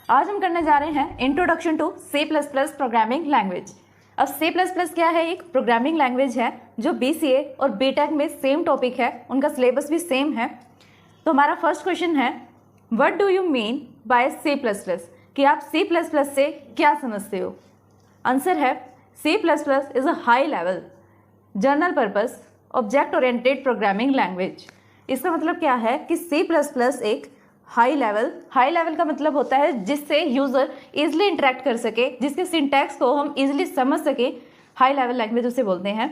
आज हम करने जा रहे हैं introduction to C++ programming language. अब C++ क्या है? एक प्रोग्रामिंग लैंग्वेज है जो BCA और BTech में सेम टॉपिक है, उनका सिलेबस भी सेम है। तो हमारा फर्स्ट क्वेश्चन है, what do you mean by C++? कि आप C++ से क्या समझते हो? आंसर है C++ is a high level general purpose object oriented programming language. इसका मतलब क्या है कि C++ एक हाई लेवल का मतलब होता है जिससे यूज़र इजीली इंटरेक्ट कर सके, जिसके सिंटैक्स को हम इजीली समझ सके, हाई लेवल लैंग्वेज उसे बोलते हैं।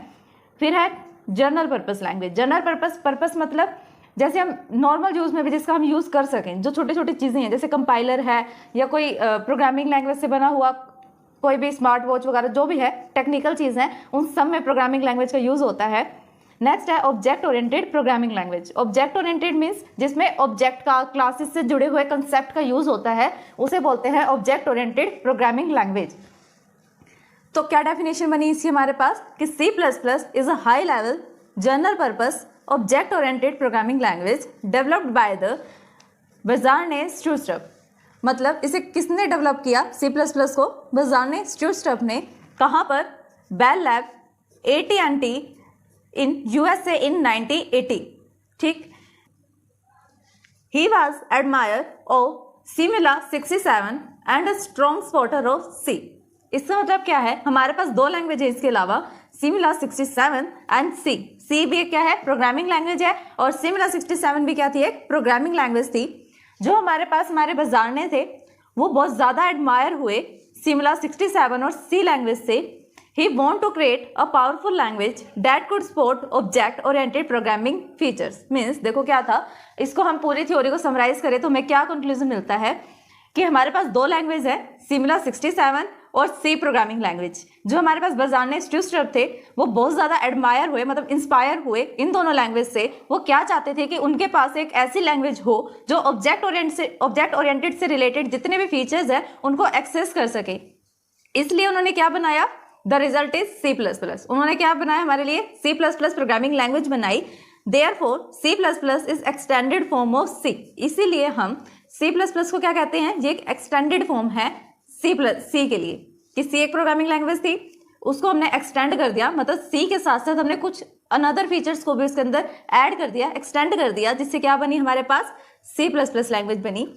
फिर है general purpose language. General purpose मतलब जैसे हम नॉर्मल यूज़ में भी जिसका हम यूज़ कर सकें, जो छोटी छोटी चीज़ें हैं जैसे कंपाइलर है या कोई प्रोग्रामिंग लैंग्वेज से बना हुआ कोई भी स्मार्ट वॉच वगैरह जो भी है टेक्निकल चीज़ है, उन सब में प्रोग्रामिंग लैंग्वेज का यूज़ होता है। नेक्स्ट है object oriented programming language. Object oriented means जिसमें ऑब्जेक्ट का, क्लासेस से जुड़े हुए कंसेप्ट का यूज होता है, उसे बोलते हैं ऑब्जेक्ट ओरिएंटेड प्रोग्रामिंग लैंग्वेज। तो क्या डेफिनेशन बनी इसकी हमारे पास कि C++ is a high level general purpose object oriented programming language developed by the Bjarne Stroustrup. मतलब इसे किसने डेवलप किया? C++ को बजार्ने स्ट्रूस्ट्रप ने। कहाँ पर? Bell lab AT&T in USA in 1980. ठीक। He was admirer of Simula67 and a strong supporter of C. इसका मतलब क्या है? हमारे पास दो लैंग्वेज है इसके अलावा, Simula67 एंड C। C भी क्या है? प्रोग्रामिंग लैंग्वेज है, और Simula67 भी क्या थी? एक प्रोग्रामिंग लैंग्वेज थी। जो हमारे पास हमारे बजारने थे वो बहुत ज़्यादा एडमायर हुए Simula67 और C लैंग्वेज से। He want to create a powerful language that could support object-oriented programming features. Means देखो क्या था, इसको हम पूरी थ्योरी को समराइज करें तो हमें क्या कंक्लूजन मिलता है कि हमारे पास दो लैंग्वेज है, Simula67 और C प्रोग्रामिंग लैंग्वेज। जो हमारे पास बजारने स्ट्रूस्ट्रप थे वो बहुत ज़्यादा एडमायर हुए, मतलब इंस्पायर हुए इन दोनों लैंग्वेज से। वो क्या चाहते थे कि उनके पास एक ऐसी लैंग्वेज हो जो ऑब्जेक्ट ओरिएंटेड से रिलेटेड जितने भी फीचर्स हैं उनको एक्सेस कर सके। इसलिए उन्होंने क्या बनाया? The result is C++। उन्होंने क्या बनाया हमारे लिए? C++ प्रोग्रामिंग लैंग्वेज बनाई। Therefore C++ is extended form of C। इसीलिए हम C++ को क्या कहते हैं? ये एक एक्सटेंडेड फॉर्म है C के लिए। कि C एक प्रोग्रामिंग लैंग्वेज थी, उसको हमने एक्सटेंड कर दिया, मतलब C के साथ साथ हमने कुछ अनदर फीचर्स को भी उसके अंदर ऐड कर दिया, एक्सटेंड कर दिया, जिससे क्या बनी हमारे पास? C++ लैंग्वेज बनी।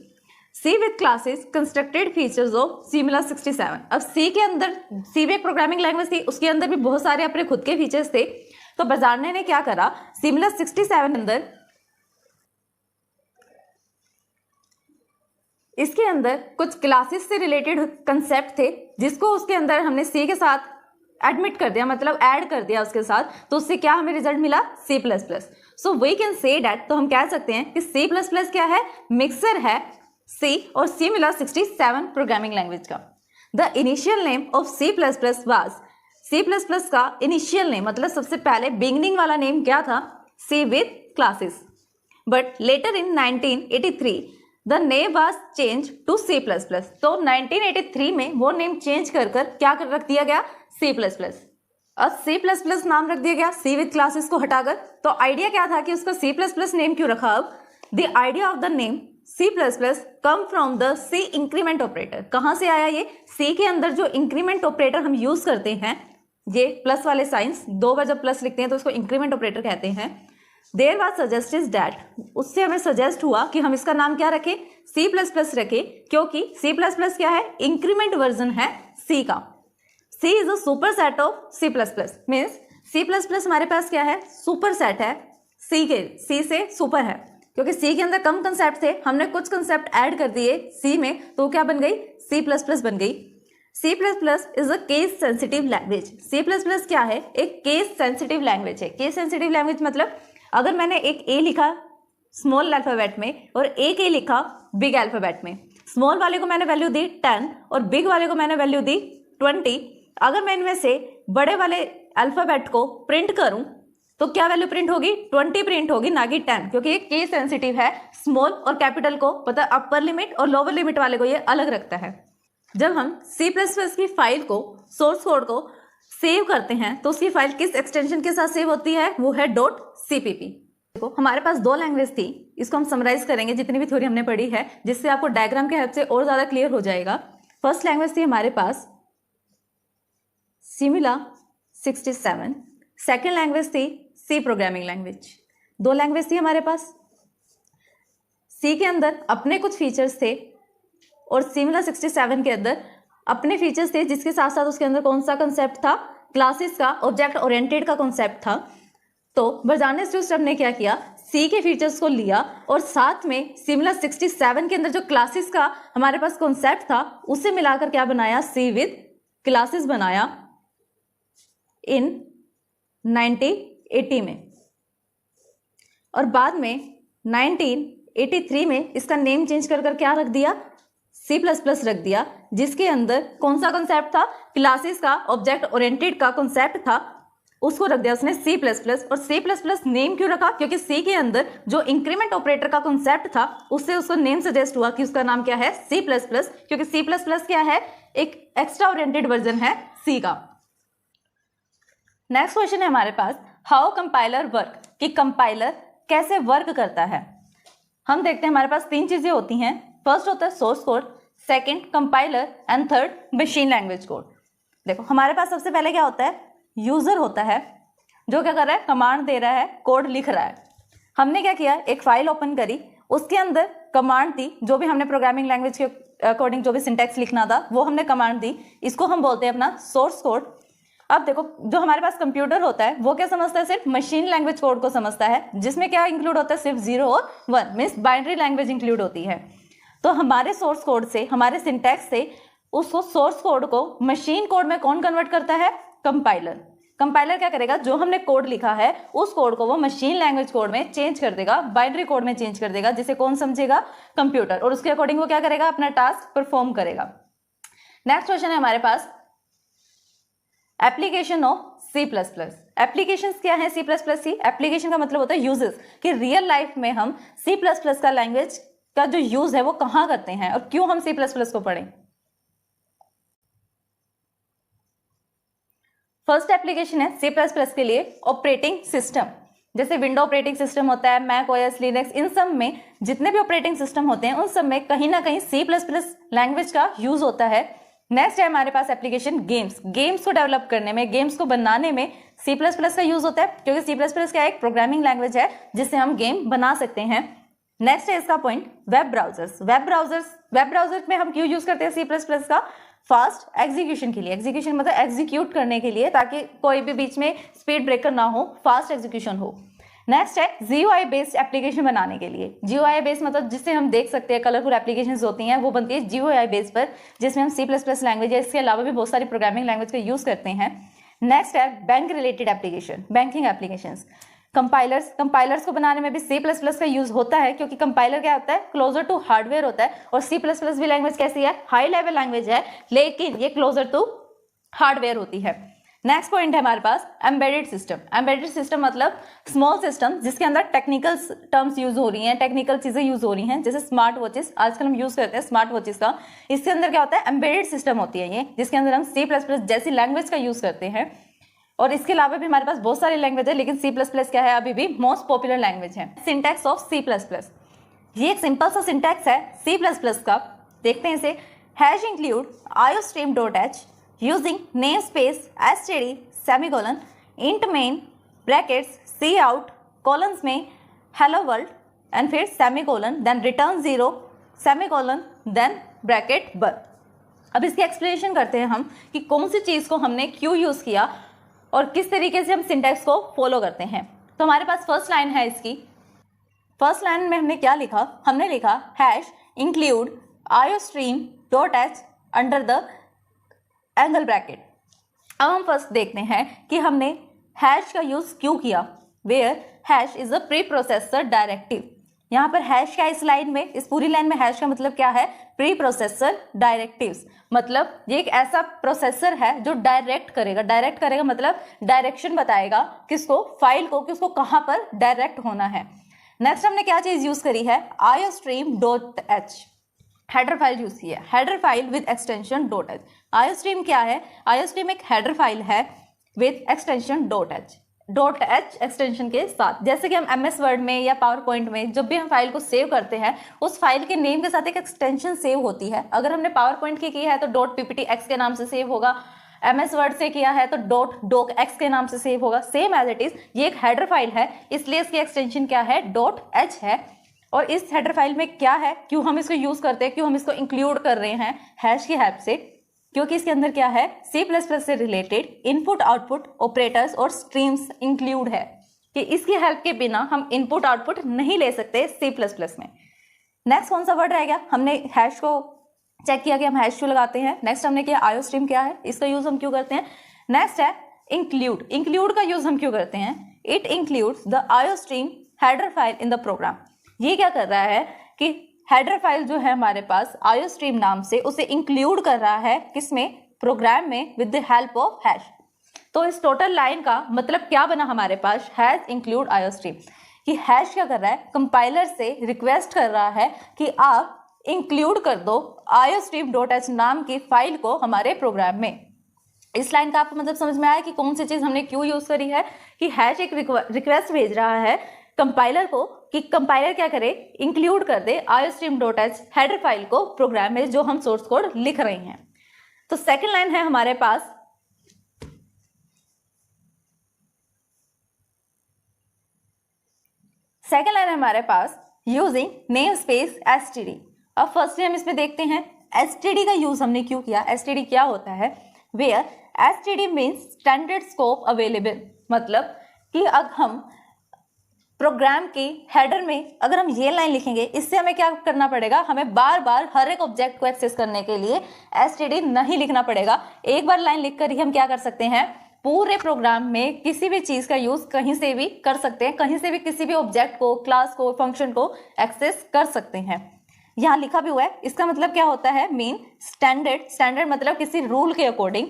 C with classes constructed features of Simula67। अब C के अंदर, C भी एक प्रोग्रामिंग लैंग्वेज थी, उसके अंदर भी बहुत सारे अपने खुद के फीचर्स थे। तो बजारने ने क्या करा? Simula67 अंदर, इसके अंदर कुछ क्लासेस से रिलेटेड कंसेप्ट थे जिसको उसके अंदर हमने C के साथ एडमिट कर दिया, मतलब ऐड कर दिया उसके साथ। तो उससे क्या हमें रिजल्ट मिला? C++। So we can say that, तो हम कह सकते हैं कि C++ क्या है? मिक्सर है C और Simula67 प्रोग्रामिंग लैंग्वेज का। The initial name of C++ was, C++ का इनिशियल नेम मतलब सबसे पहले बिगिनिंग वाला नेम क्या था? C with classes. But later in 1983 the name was change to C++। तो 1983 में वो नेम चेंज कर क्या कर रख दिया गया? C++। अब C++ नाम रख दिया गया C विद क्लासेस को हटाकर। तो आइडिया क्या था कि उसका C++ नेम क्यों रखा? अब the idea of the name C++ come from the C increment operator. कहाँ से आया ये? C के अंदर जो इंक्रीमेंट ऑपरेटर हम यूज करते हैं, ये प्लस वाले साइंस, दो बार जब प्लस लिखते हैं तो उसको इंक्रीमेंट ऑपरेटर कहते हैं। देयर वाज सजेस्टेड दैट, उससे हमें सजेस्ट हुआ कि हम इसका नाम क्या रखें? C++ रखें, क्योंकि C++ क्या है? इंक्रीमेंट वर्जन है C का। C is a super set of C++। Means C++ हमारे पास क्या है? सुपर सेट है C से सुपर है, क्योंकि C के अंदर कम कंसेप्ट थे, हमने कुछ कंसेप्ट ऐड कर दिए C में, तो क्या बन गई? C++ बन गई। C++ is a case sensitive language. C++ क्या है? एक केस सेंसिटिव लैंग्वेज है। केस सेंसिटिव लैंग्वेज मतलब अगर मैंने एक A लिखा स्मॉल अल्फाबेट में और एक A लिखा बिग अल्फाबेट में, स्मॉल वाले को मैंने वैल्यू दी 10 और बिग वाले को मैंने वैल्यू दी 20। अगर मैं इनमें से बड़े वाले अल्फाबेट को प्रिंट करूं तो क्या वैल्यू प्रिंट होगी? 20 प्रिंट होगी, ना कि 10, क्योंकि ये केस सेंसिटिव है। स्मॉल और कैपिटल को पता, अपर लिमिट और लोअर लिमिट वाले को ये अलग रखता है। जब हम C++ की फाइल को, सोर्स कोड को सेव करते हैं तो उसकी फाइल किस एक्सटेंशन के साथ सेव होती है? वो है .cpp। देखो हमारे पास दो लैंग्वेज थी, इसको हम समराइज करेंगे जितनी भी थ्योरी हमने पढ़ी है, जिससे आपको डायग्राम के हेल्प से और ज्यादा क्लियर हो जाएगा। फर्स्ट लैंग्वेज थी हमारे पास सिमुला 67, सेकेंड लैंग्वेज थी सी प्रोग्रामिंग लैंग्वेज। दो लैंग्वेज थी हमारे पास। सी के अंदर अपने कुछ फीचर्स थे और सिमुला 67 के अंदर अपने फीचर्स थे, जिसके साथ साथ उसके अंदर कौन सा कंसेप्ट था, क्लासेस का, ऑब्जेक्ट ओरिएंटेड का कंसेप्ट था। तो बर्जानिस जोसेफ ने क्या किया, सी के फीचर्स को लिया और साथ में सिमुला 67 के अंदर जो क्लासेस का हमारे पास कॉन्सेप्ट था उसे मिलाकर क्या बनाया, सी विद क्लासेस बनाया इन 1980 में। और बाद में 1983 में इसका नेम चेंज कर क्या रख दिया, C++ रख दिया, जिसके अंदर कौन सा कॉन्सेप्ट था, क्लासेस का, ऑब्जेक्ट ओरिएंटेड का कॉन्सेप्ट था, उसको रख दिया उसने C++। और C++ नेम क्यों रखा, क्योंकि C के अंदर जो इंक्रीमेंट ऑपरेटर का कॉन्सेप्ट था उससे उसको नेम सजेस्ट हुआ कि उसका नाम क्या है, C++, क्योंकि C++ क्या है, एक एक्स्ट्रा ओरिएंटेड वर्जन है C का। नेक्स्ट क्वेश्चन है हमारे पास, हाउ कंपाइलर वर्क, कि कंपाइलर कैसे वर्क करता है। हम देखते हैं हमारे पास तीन चीजें होती हैं, फर्स्ट होता है source code, second compiler and third machine language code. देखो हमारे पास सबसे पहले क्या होता है, यूजर होता है जो क्या कर रहा है, कमांड दे रहा है, कोड लिख रहा है। हमने क्या किया, एक फाइल ओपन करी, उसके अंदर कमांड थी, जो भी हमने प्रोग्रामिंग लैंग्वेज के अकॉर्डिंग जो भी सिंटैक्स लिखना था वो हमने कमांड दी, इसको हम बोलते हैं अपना सोर्स कोड। अब देखो जो हमारे पास कंप्यूटर होता है वो क्या समझता है, सिर्फ मशीन लैंग्वेज कोड को समझता है, जिसमें क्या इंक्लूड होता है, सिर्फ 0 और 1, मीन्स बाइनरी लैंग्वेज इंक्लूड होती है। तो हमारे सोर्स कोड से, हमारे सिंटैक्स से उसको सोर्स कोड को मशीन कोड में कौन कन्वर्ट करता है, कंपाइलर। कंपाइलर क्या करेगा, जो हमने कोड लिखा है उस कोड को वो मशीन लैंग्वेज कोड में चेंज कर देगा, बाइनरी कोड में चेंज कर देगा, जिसे कौन समझेगा, कंप्यूटर, और उसके अकॉर्डिंग वो क्या करेगा, अपना टास्क परफॉर्म करेगा। नेक्स्ट क्वेश्चन है हमारे पास, एप्लीकेशन ऑफ C++। एप्लीकेशंस क्या है C++ की, एप्लीकेशन का मतलब होता है यूजेस, कि रियल लाइफ में हम C++ का लैंग्वेज का जो यूज है वो कहाँ करते हैं और क्यों हम C++ को पढ़ें। फर्स्ट एप्लीकेशन है C++ के लिए ऑपरेटिंग सिस्टम। जैसे विंडो ऑपरेटिंग सिस्टम होता है, मैक ओएस, लिनक्स, इन सब में जितने भी ऑपरेटिंग सिस्टम होते हैं उन सब में कहीं ना कहीं C++ लैंग्वेज का यूज होता है। नेक्स्ट है हमारे पास एप्लीकेशन गेम्स। गेम्स को डेवलप करने में, गेम्स को बनाने में C++ का यूज होता है, क्योंकि C++ क्या एक प्रोग्रामिंग लैंग्वेज है जिससे हम गेम बना सकते हैं। नेक्स्ट है इसका point, web browsers. Web browser में हम क्यों यूज करते हैं C++ का, फास्ट एग्जीक्यूशन के लिए। एग्जीक्यूशन मतलब एग्जीक्यूट करने के लिए, ताकि कोई भी बीच में स्पीड ब्रेकर ना हो, फास्ट एग्जीक्यूशन हो। नेक्स्ट है GUI बेस्ड एप्लीकेशन बनाने के लिए। GUI बेस्ड मतलब जिससे हम देख सकते हैं, कलरफुल एप्लीकेशंस होती हैं वो बनती है GUI बेस पर, जिसमें हम C++ लैंग्वेज या इसके अलावा भी बहुत सारी प्रोग्रामिंग लैंग्वेज का यूज करते हैं। नेक्स्ट है bank related application, banking applications. Compilers को बनाने में भी C++ का यूज होता है, क्योंकि कंपाइलर क्या होता है, क्लोजर टू हार्डवेयर होता है, और C++ भी लैंग्वेज कैसी है, हाई लेवल लैंग्वेज है, लेकिन ये क्लोजर टू हार्डवेयर होती है। नेक्स्ट पॉइंट है हमारे पास एम्बेडेड सिस्टम। एम्बेडेड सिस्टम मतलब स्मॉल सिस्टम जिसके अंदर टेक्निकल टर्म्स यूज हो रही हैं, टेक्निकल चीजें यूज हो रही हैं, जैसे स्मार्ट वॉचेस, आजकल हम यूज करते हैं स्मार्ट वॉचेस का। इसके अंदर क्या होता है, एम्बेडेड सिस्टम होती है ये, जिसके अंदर हम C++ जैसी लैंग्वेज का यूज करते हैं। और इसके अलावा भी हमारे पास बहुत सारी लैंग्वेज है, लेकिन C++ क्या है, अभी भी मोस्ट पॉपुलर लैंग्वेज है। सिंटैक्स ऑफ C++, ये एक सिंपल सा सिंटैक्स है C++ का। देखते हैं इसे, hash include iostream.h using namespace std semicolon int main brackets cout colons में hello world and फिर semicolon then return 0 semicolon then bracket bar। अब इसकी एक्सप्लेनेशन करते हैं हम कि कौन सी चीज को हमने क्यों यूज किया और किस तरीके से हम सिंटैक्स को फॉलो करते हैं। तो हमारे पास फर्स्ट लाइन है इसकी। फर्स्ट लाइन में हमने क्या लिखा, हमने लिखा hash include iostream.h under the angle bracket. अब हम फर्स्ट देखते हैं कि हमने हैश का यूज क्यों किया। Where hash is a preprocessor directive. यहाँ पर हैश का इस लाइन में, इस पूरी लाइन में हैश का मतलब क्या है, प्री प्रोसेसर डायरेक्टिव्स, मतलब ये एक ऐसा प्रोसेसर है जो डायरेक्ट करेगा मतलब डायरेक्शन बताएगा किसको, फाइल को, कि उसको कहाँ पर डायरेक्ट होना है। नेक्स्ट हमने क्या चीज यूज करी है, iostream.h हेडर फाइल यूज की है, header file with extension .h। iostream क्या है, iostream एक हेडर फाइल है with extension .h। .h extension के साथ। जैसे कि हम MS वर्ड में या पावर पॉइंट में जब भी हम फाइल को सेव करते हैं उस फाइल के नेम के साथ एक एक्सटेंशन सेव होती है। अगर हमने पावर पॉइंट की है तो .pptx के नाम से सेव होगा, MS वर्ड से किया है तो .docx के नाम से सेव होगा। सेम एज इट इज ये एक हेडर फाइल है, इसलिए इसकी एक्सटेंशन क्या है, .h है। और इस हेडर फाइल में क्या है, क्यों हम इसको यूज करते हैं, क्यों हम इसको इंक्लूड कर रहे हैं हैश की हेल्प से, क्योंकि इसके अंदर क्या है, C++ से रिलेटेड इनपुट आउटपुट ऑपरेटर्स और स्ट्रीम्स इंक्लूड है, कि इसकी हेल्प के बिना हम इनपुट आउटपुट नहीं ले सकते C++ में। नेक्स्ट कौन सा वर्ड रह गया, हमने हैश को चेक किया कि हम हैश क्यों लगाते हैं। नेक्स्ट हमने किया आयोस्ट्रीम क्या है, इसका यूज हम क्यों करते हैं। नेक्स्ट है इंक्लूड, इंक्लूड का यूज हम क्यों करते हैं, it includes the iostream header file in the program. ये क्या कर रहा है कि हेडर फाइल जो है हमारे पास आयोस्ट्रीम नाम से, उसे इंक्लूड कर रहा है किसमें, प्रोग्राम में, with the help of hash. तो इस टोटल लाइन का मतलब क्या बना हमारे पास, हैश इंक्लूड आयोस्ट्रीम, कि हैश क्या कर रहा है, कंपाइलर से रिक्वेस्ट कर रहा है कि आप इंक्लूड कर दो iostream.h नाम की फाइल को हमारे प्रोग्राम में। इस लाइन का आपको मतलब समझ में आया कि कौन सी चीज हमने क्यों यूज करी है, कि हैश एक रिक्वेस्ट भेज रहा है कंपाइलर को कि कंपाइलर क्या करे, इंक्लूड कर दे iostream.h हेडर फाइल को प्रोग्राम में जो हम सोर्स कोड लिख रहे हैं। तो सेकंड लाइन है हमारे पास, सेकंड लाइन है हमारे पास यूजिंग नेम स्पेस std। अब फर्स्टली हम इसमें देखते हैं std का यूज हमने क्यों किया। std क्या होता है, where std means standard scope available, मतलब कि अगर हम प्रोग्राम के हेडर में अगर हम ये लाइन लिखेंगे, इससे हमें क्या करना पड़ेगा, हमें बार बार हर एक ऑब्जेक्ट को एक्सेस करने के लिए std नहीं लिखना पड़ेगा। एक बार लाइन लिखकर ही हम क्या कर सकते हैं, पूरे प्रोग्राम में किसी भी चीज का यूज कहीं से भी कर सकते हैं, कहीं से भी किसी भी ऑब्जेक्ट को, क्लास को, फंक्शन को एक्सेस कर सकते हैं। यहाँ लिखा भी हुआ है, इसका मतलब क्या होता है, मीन स्टैंडर्ड, स्टैंडर्ड मतलब किसी रूल के अकॉर्डिंग,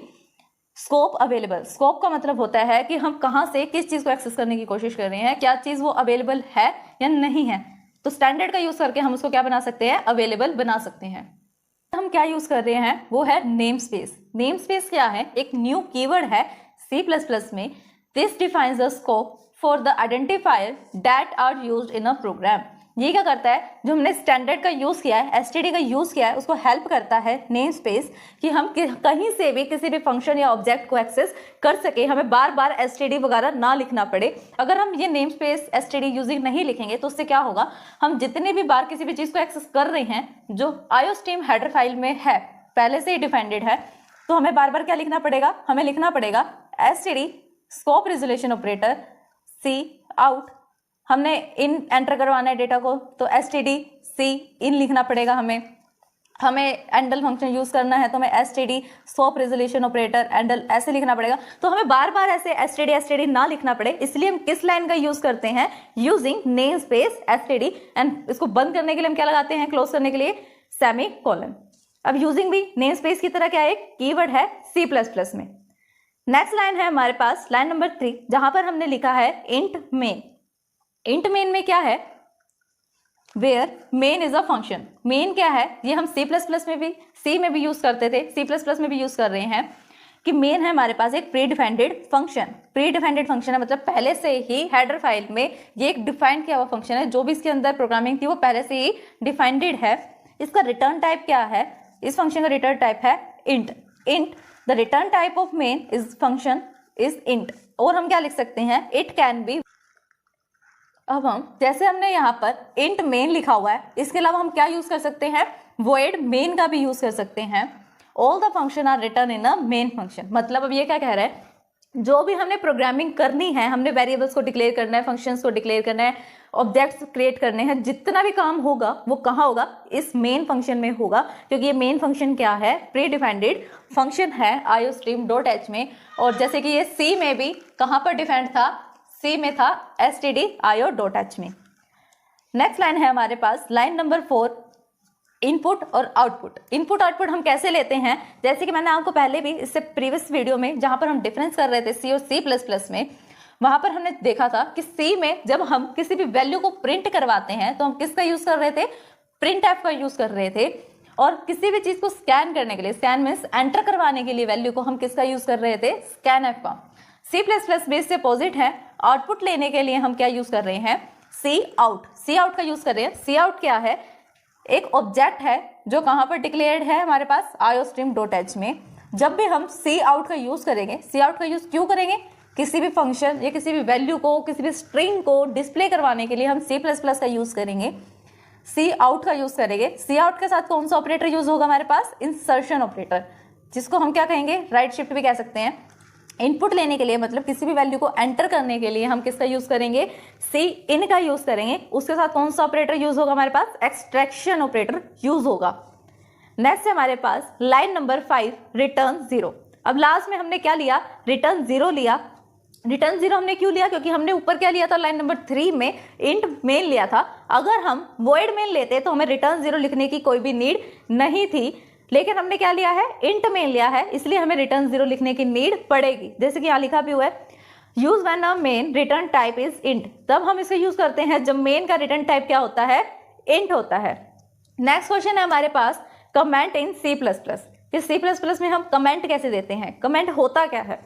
स्कोप अवेलेबल, स्कोप का मतलब होता है कि हम कहाँ से किस चीज को एक्सेस करने की कोशिश कर रहे हैं, क्या चीज वो अवेलेबल है या नहीं है। तो स्टैंडर्ड का यूज करके हम उसको क्या बना सकते हैं, अवेलेबल बना सकते हैं। हम क्या यूज कर रहे हैं, वो है नेम स्पेस। नेम स्पेस क्या है, एक न्यू कीवर्ड है C++ में। This defines the scope for the identifier that are used in a program. ये क्या करता है, जो हमने स्टैंडर्ड का यूज किया है, std का यूज किया है, उसको हेल्प करता है नेम स्पेस, कि हम कहीं से भी किसी भी फंक्शन या ऑब्जेक्ट को एक्सेस कर सके, हमें बार बार std वगैरह ना लिखना पड़े। अगर हम ये नेम स्पेस std यूजिंग नहीं लिखेंगे तो उससे क्या होगा, हम जितने भी बार किसी भी चीज को एक्सेस कर रहे हैं जो iostream हेडर फाइल में है, पहले से ही डिफाइंडेड है, तो हमें बार बार क्या लिखना पड़ेगा, हमें लिखना पड़ेगा std scope resolution operator c out. हमने इन एंटर करवाना है डेटा को तो std c इन लिखना पड़ेगा। हमें एंडल फंक्शन यूज करना है तो हमें std scope resolution operator endl ऐसे लिखना पड़ेगा। तो हमें बार बार ऐसे std ना लिखना पड़े, इसलिए हम किस लाइन का यूज करते हैं, using name space std। And इसको बंद करने के लिए हम क्या लगाते हैं, क्लोज करने के लिए सेमी कोलन। अब यूजिंग भी नेम स्पेस की तरह क्या है, एक कीवर्ड है C++ में। नेक्स्ट लाइन है हमारे पास लाइन नंबर 3, जहां पर हमने लिखा है इंट मेन। इंट मेन में क्या है, where main is a function. Main क्या है, ये हम C++ में भी, C में भी यूज करते थे, C++ में भी यूज कर रहे हैं, कि मेन है हमारे पास एक प्री डिफाइंडेड फंक्शन। प्री डिफाइंडेड फंक्शन है मतलब पहले से ही हेडर फाइल में ये एक डिफाइंड किया हुआ फंक्शन है, जो भी इसके अंदर प्रोग्रामिंग थी वो पहले से ही डिफाइंडेड है। इसका रिटर्न टाइप क्या है, इस फंक्शन का रिटर्न टाइप है int. Int the return type of main is function is int. और हम क्या लिख सकते हैं, इट कैन बी। अब हम जैसे हमने यहाँ पर इंट मेन लिखा हुआ है, इसके अलावा हम क्या यूज कर सकते हैं, void मेन का भी यूज कर सकते हैं। All the function are return in a main function. मतलब अब ये क्या कह रहा है, जो भी हमने प्रोग्रामिंग करनी है, हमने वेरिएबल्स को डिक्लेयर करना है, फंक्शंस को डिक्लेयर करना है, ऑब्जेक्ट्स क्रिएट करने हैं, जितना भी काम होगा वो कहाँ होगा, इस मेन फंक्शन में होगा। क्योंकि ये मेन फंक्शन क्या है, प्री डिफाइंडेड फंक्शन है iostream.h में। और जैसे कि ये C में भी कहाँ पर डिफाइंड था, C में था std io.h में। नेक्स्ट लाइन है हमारे पास लाइन नंबर 4, इनपुट और आउटपुट। इनपुट आउटपुट हम कैसे लेते हैं, जैसे कि मैंने आपको पहले भी इससे प्रीवियस वीडियो में जहां पर हम डिफरेंस कर रहे थे C और C++ में, वहां पर हमने देखा था कि C में जब हम किसी भी वैल्यू को प्रिंट करवाते हैं तो हम किसका यूज कर रहे थे, प्रिंट एफ का यूज कर रहे थे। और किसी भी चीज को स्कैन करने के लिए, स्कैन मीन्स एंटर करवाने के लिए वैल्यू को हम किसका यूज कर रहे थे, स्कैन एफ का। सी प्लस प्लस बेस से अपोजिट है। आउटपुट लेने के लिए हम क्या यूज कर रहे हैं, सी आउट। सी आउट का यूज कर रहे हैं। सी आउट क्या है, एक ऑब्जेक्ट है जो कहाँ पर डिक्लेयर्ड है हमारे पास iostream.h में। जब भी हम सी आउट का यूज करेंगे, सी आउट का यूज क्यों करेंगे, किसी भी फंक्शन या किसी भी वैल्यू को, किसी भी स्ट्रिंग को डिस्प्ले करवाने के लिए हम सी प्लस प्लस का यूज करेंगे, सी आउट का यूज करेंगे। सी आउट के साथ कौन सा ऑपरेटर यूज होगा हमारे पास, इंसर्शन ऑपरेटर, जिसको हम क्या कहेंगे, राइट शिफ्ट भी कह सकते हैं। इनपुट लेने के लिए मतलब किसी भी वैल्यू को एंटर करने के लिए हम किसका यूज करेंगे, सी इन का यूज करेंगे। उसके साथ कौन सा ऑपरेटर यूज होगा हमारे पास, एक्सट्रैक्शन ऑपरेटर यूज होगा। नेक्स्ट है हमारे पास लाइन नंबर 5 रिटर्न 0। अब लास्ट में हमने क्या लिया, रिटर्न 0 लिया। रिटर्न 0 हमने क्यों लिया, क्योंकि हमने ऊपर क्या लिया था, लाइन नंबर 3 में इंट मेन लिया था। अगर हम वॉइड मेन लेते तो हमें रिटर्न 0 लिखने की कोई भी नीड नहीं थी, लेकिन हमने क्या लिया है, इंट मेन लिया है, इसलिए हमें रिटर्न 0 लिखने की नीड पड़ेगी। जैसे कि यहाँ लिखा भी हुआ है, use when a main return type is int. तब हम इसे यूज करते हैं जब मेन का रिटर्न टाइप क्या होता है, इंट होता है। नेक्स्ट क्वेश्चन है हमारे पास comment in C plus plus. इस सी प्लस प्लस में हम कमेंट कैसे देते हैं, कमेंट होता क्या है।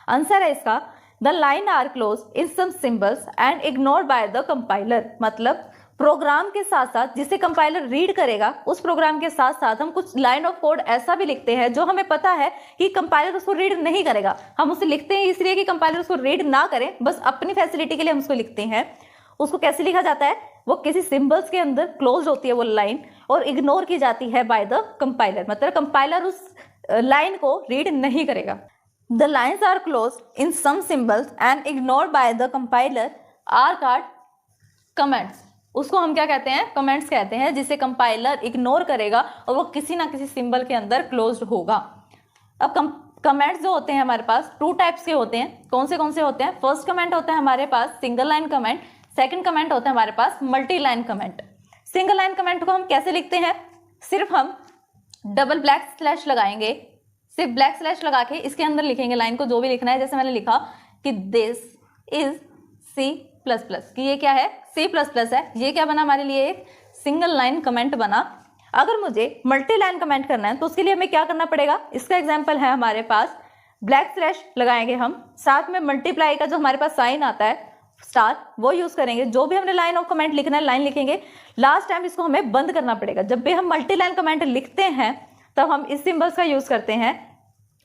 आंसर है इसका, the line are close in some symbols and ignored by the compiler. मतलब प्रोग्राम के साथ साथ जिसे कंपाइलर रीड करेगा, उस प्रोग्राम के साथ साथ हम कुछ लाइन ऑफ कोड ऐसा भी लिखते हैं जो हमें पता है कि कंपाइलर उसको रीड नहीं करेगा। हम उसे लिखते हैं इसलिए कि कंपाइलर उसको रीड ना करें, बस अपनी फैसिलिटी के लिए हम उसको लिखते हैं। उसको कैसे लिखा जाता है, वो किसी सिंबल्स के अंदर क्लोज होती है वो लाइन और इग्नोर की जाती है बाय द कंपाइलर। मतलब कंपाइलर उस लाइन को रीड नहीं करेगा। The lines are close in some symbols and ignored by the compiler are called comments. उसको हम क्या कहते हैं, कमेंट्स कहते हैं, जिसे कंपाइलर इग्नोर करेगा और वो किसी ना किसी सिंबल के अंदर क्लोज्ड होगा। अब कमेंट्स जो होते हैं हमारे पास 2 टाइप्स के होते हैं। कौन से होते हैं, फर्स्ट कमेंट होता है हमारे पास single line comment, second comment होता है हमारे पास multi line comment. Single line comment को हम कैसे लिखते हैं, सिर्फ हम डबल ब्लैक स्लैश लगाएंगे, सिर्फ ब्लैक स्लैश लगा के इसके अंदर लिखेंगे लाइन को जो भी लिखना है। जैसे मैंने लिखा कि this is C plus plus, कि ये क्या है, सी प्लस प्लस है। ये क्या बना हमारे लिए, एक सिंगल लाइन कमेंट बना। अगर मुझे मल्टी लाइन कमेंट करना है तो उसके लिए हमें क्या करना पड़ेगा, इसका एग्जाम्पल है हमारे पास, ब्लैक स्लैश लगाएंगे हम, साथ में मल्टीप्लाई का जो हमारे पास साइन आता है स्टार, वो यूज करेंगे। जो भी हमने लाइन ऑफ कमेंट लिखना है लाइन लिखेंगे, लास्ट टाइम इसको हमें बंद करना पड़ेगा। जब भी हम मल्टी लाइन कमेंट लिखते हैं तब हम इस सिंबल्स का यूज करते हैं,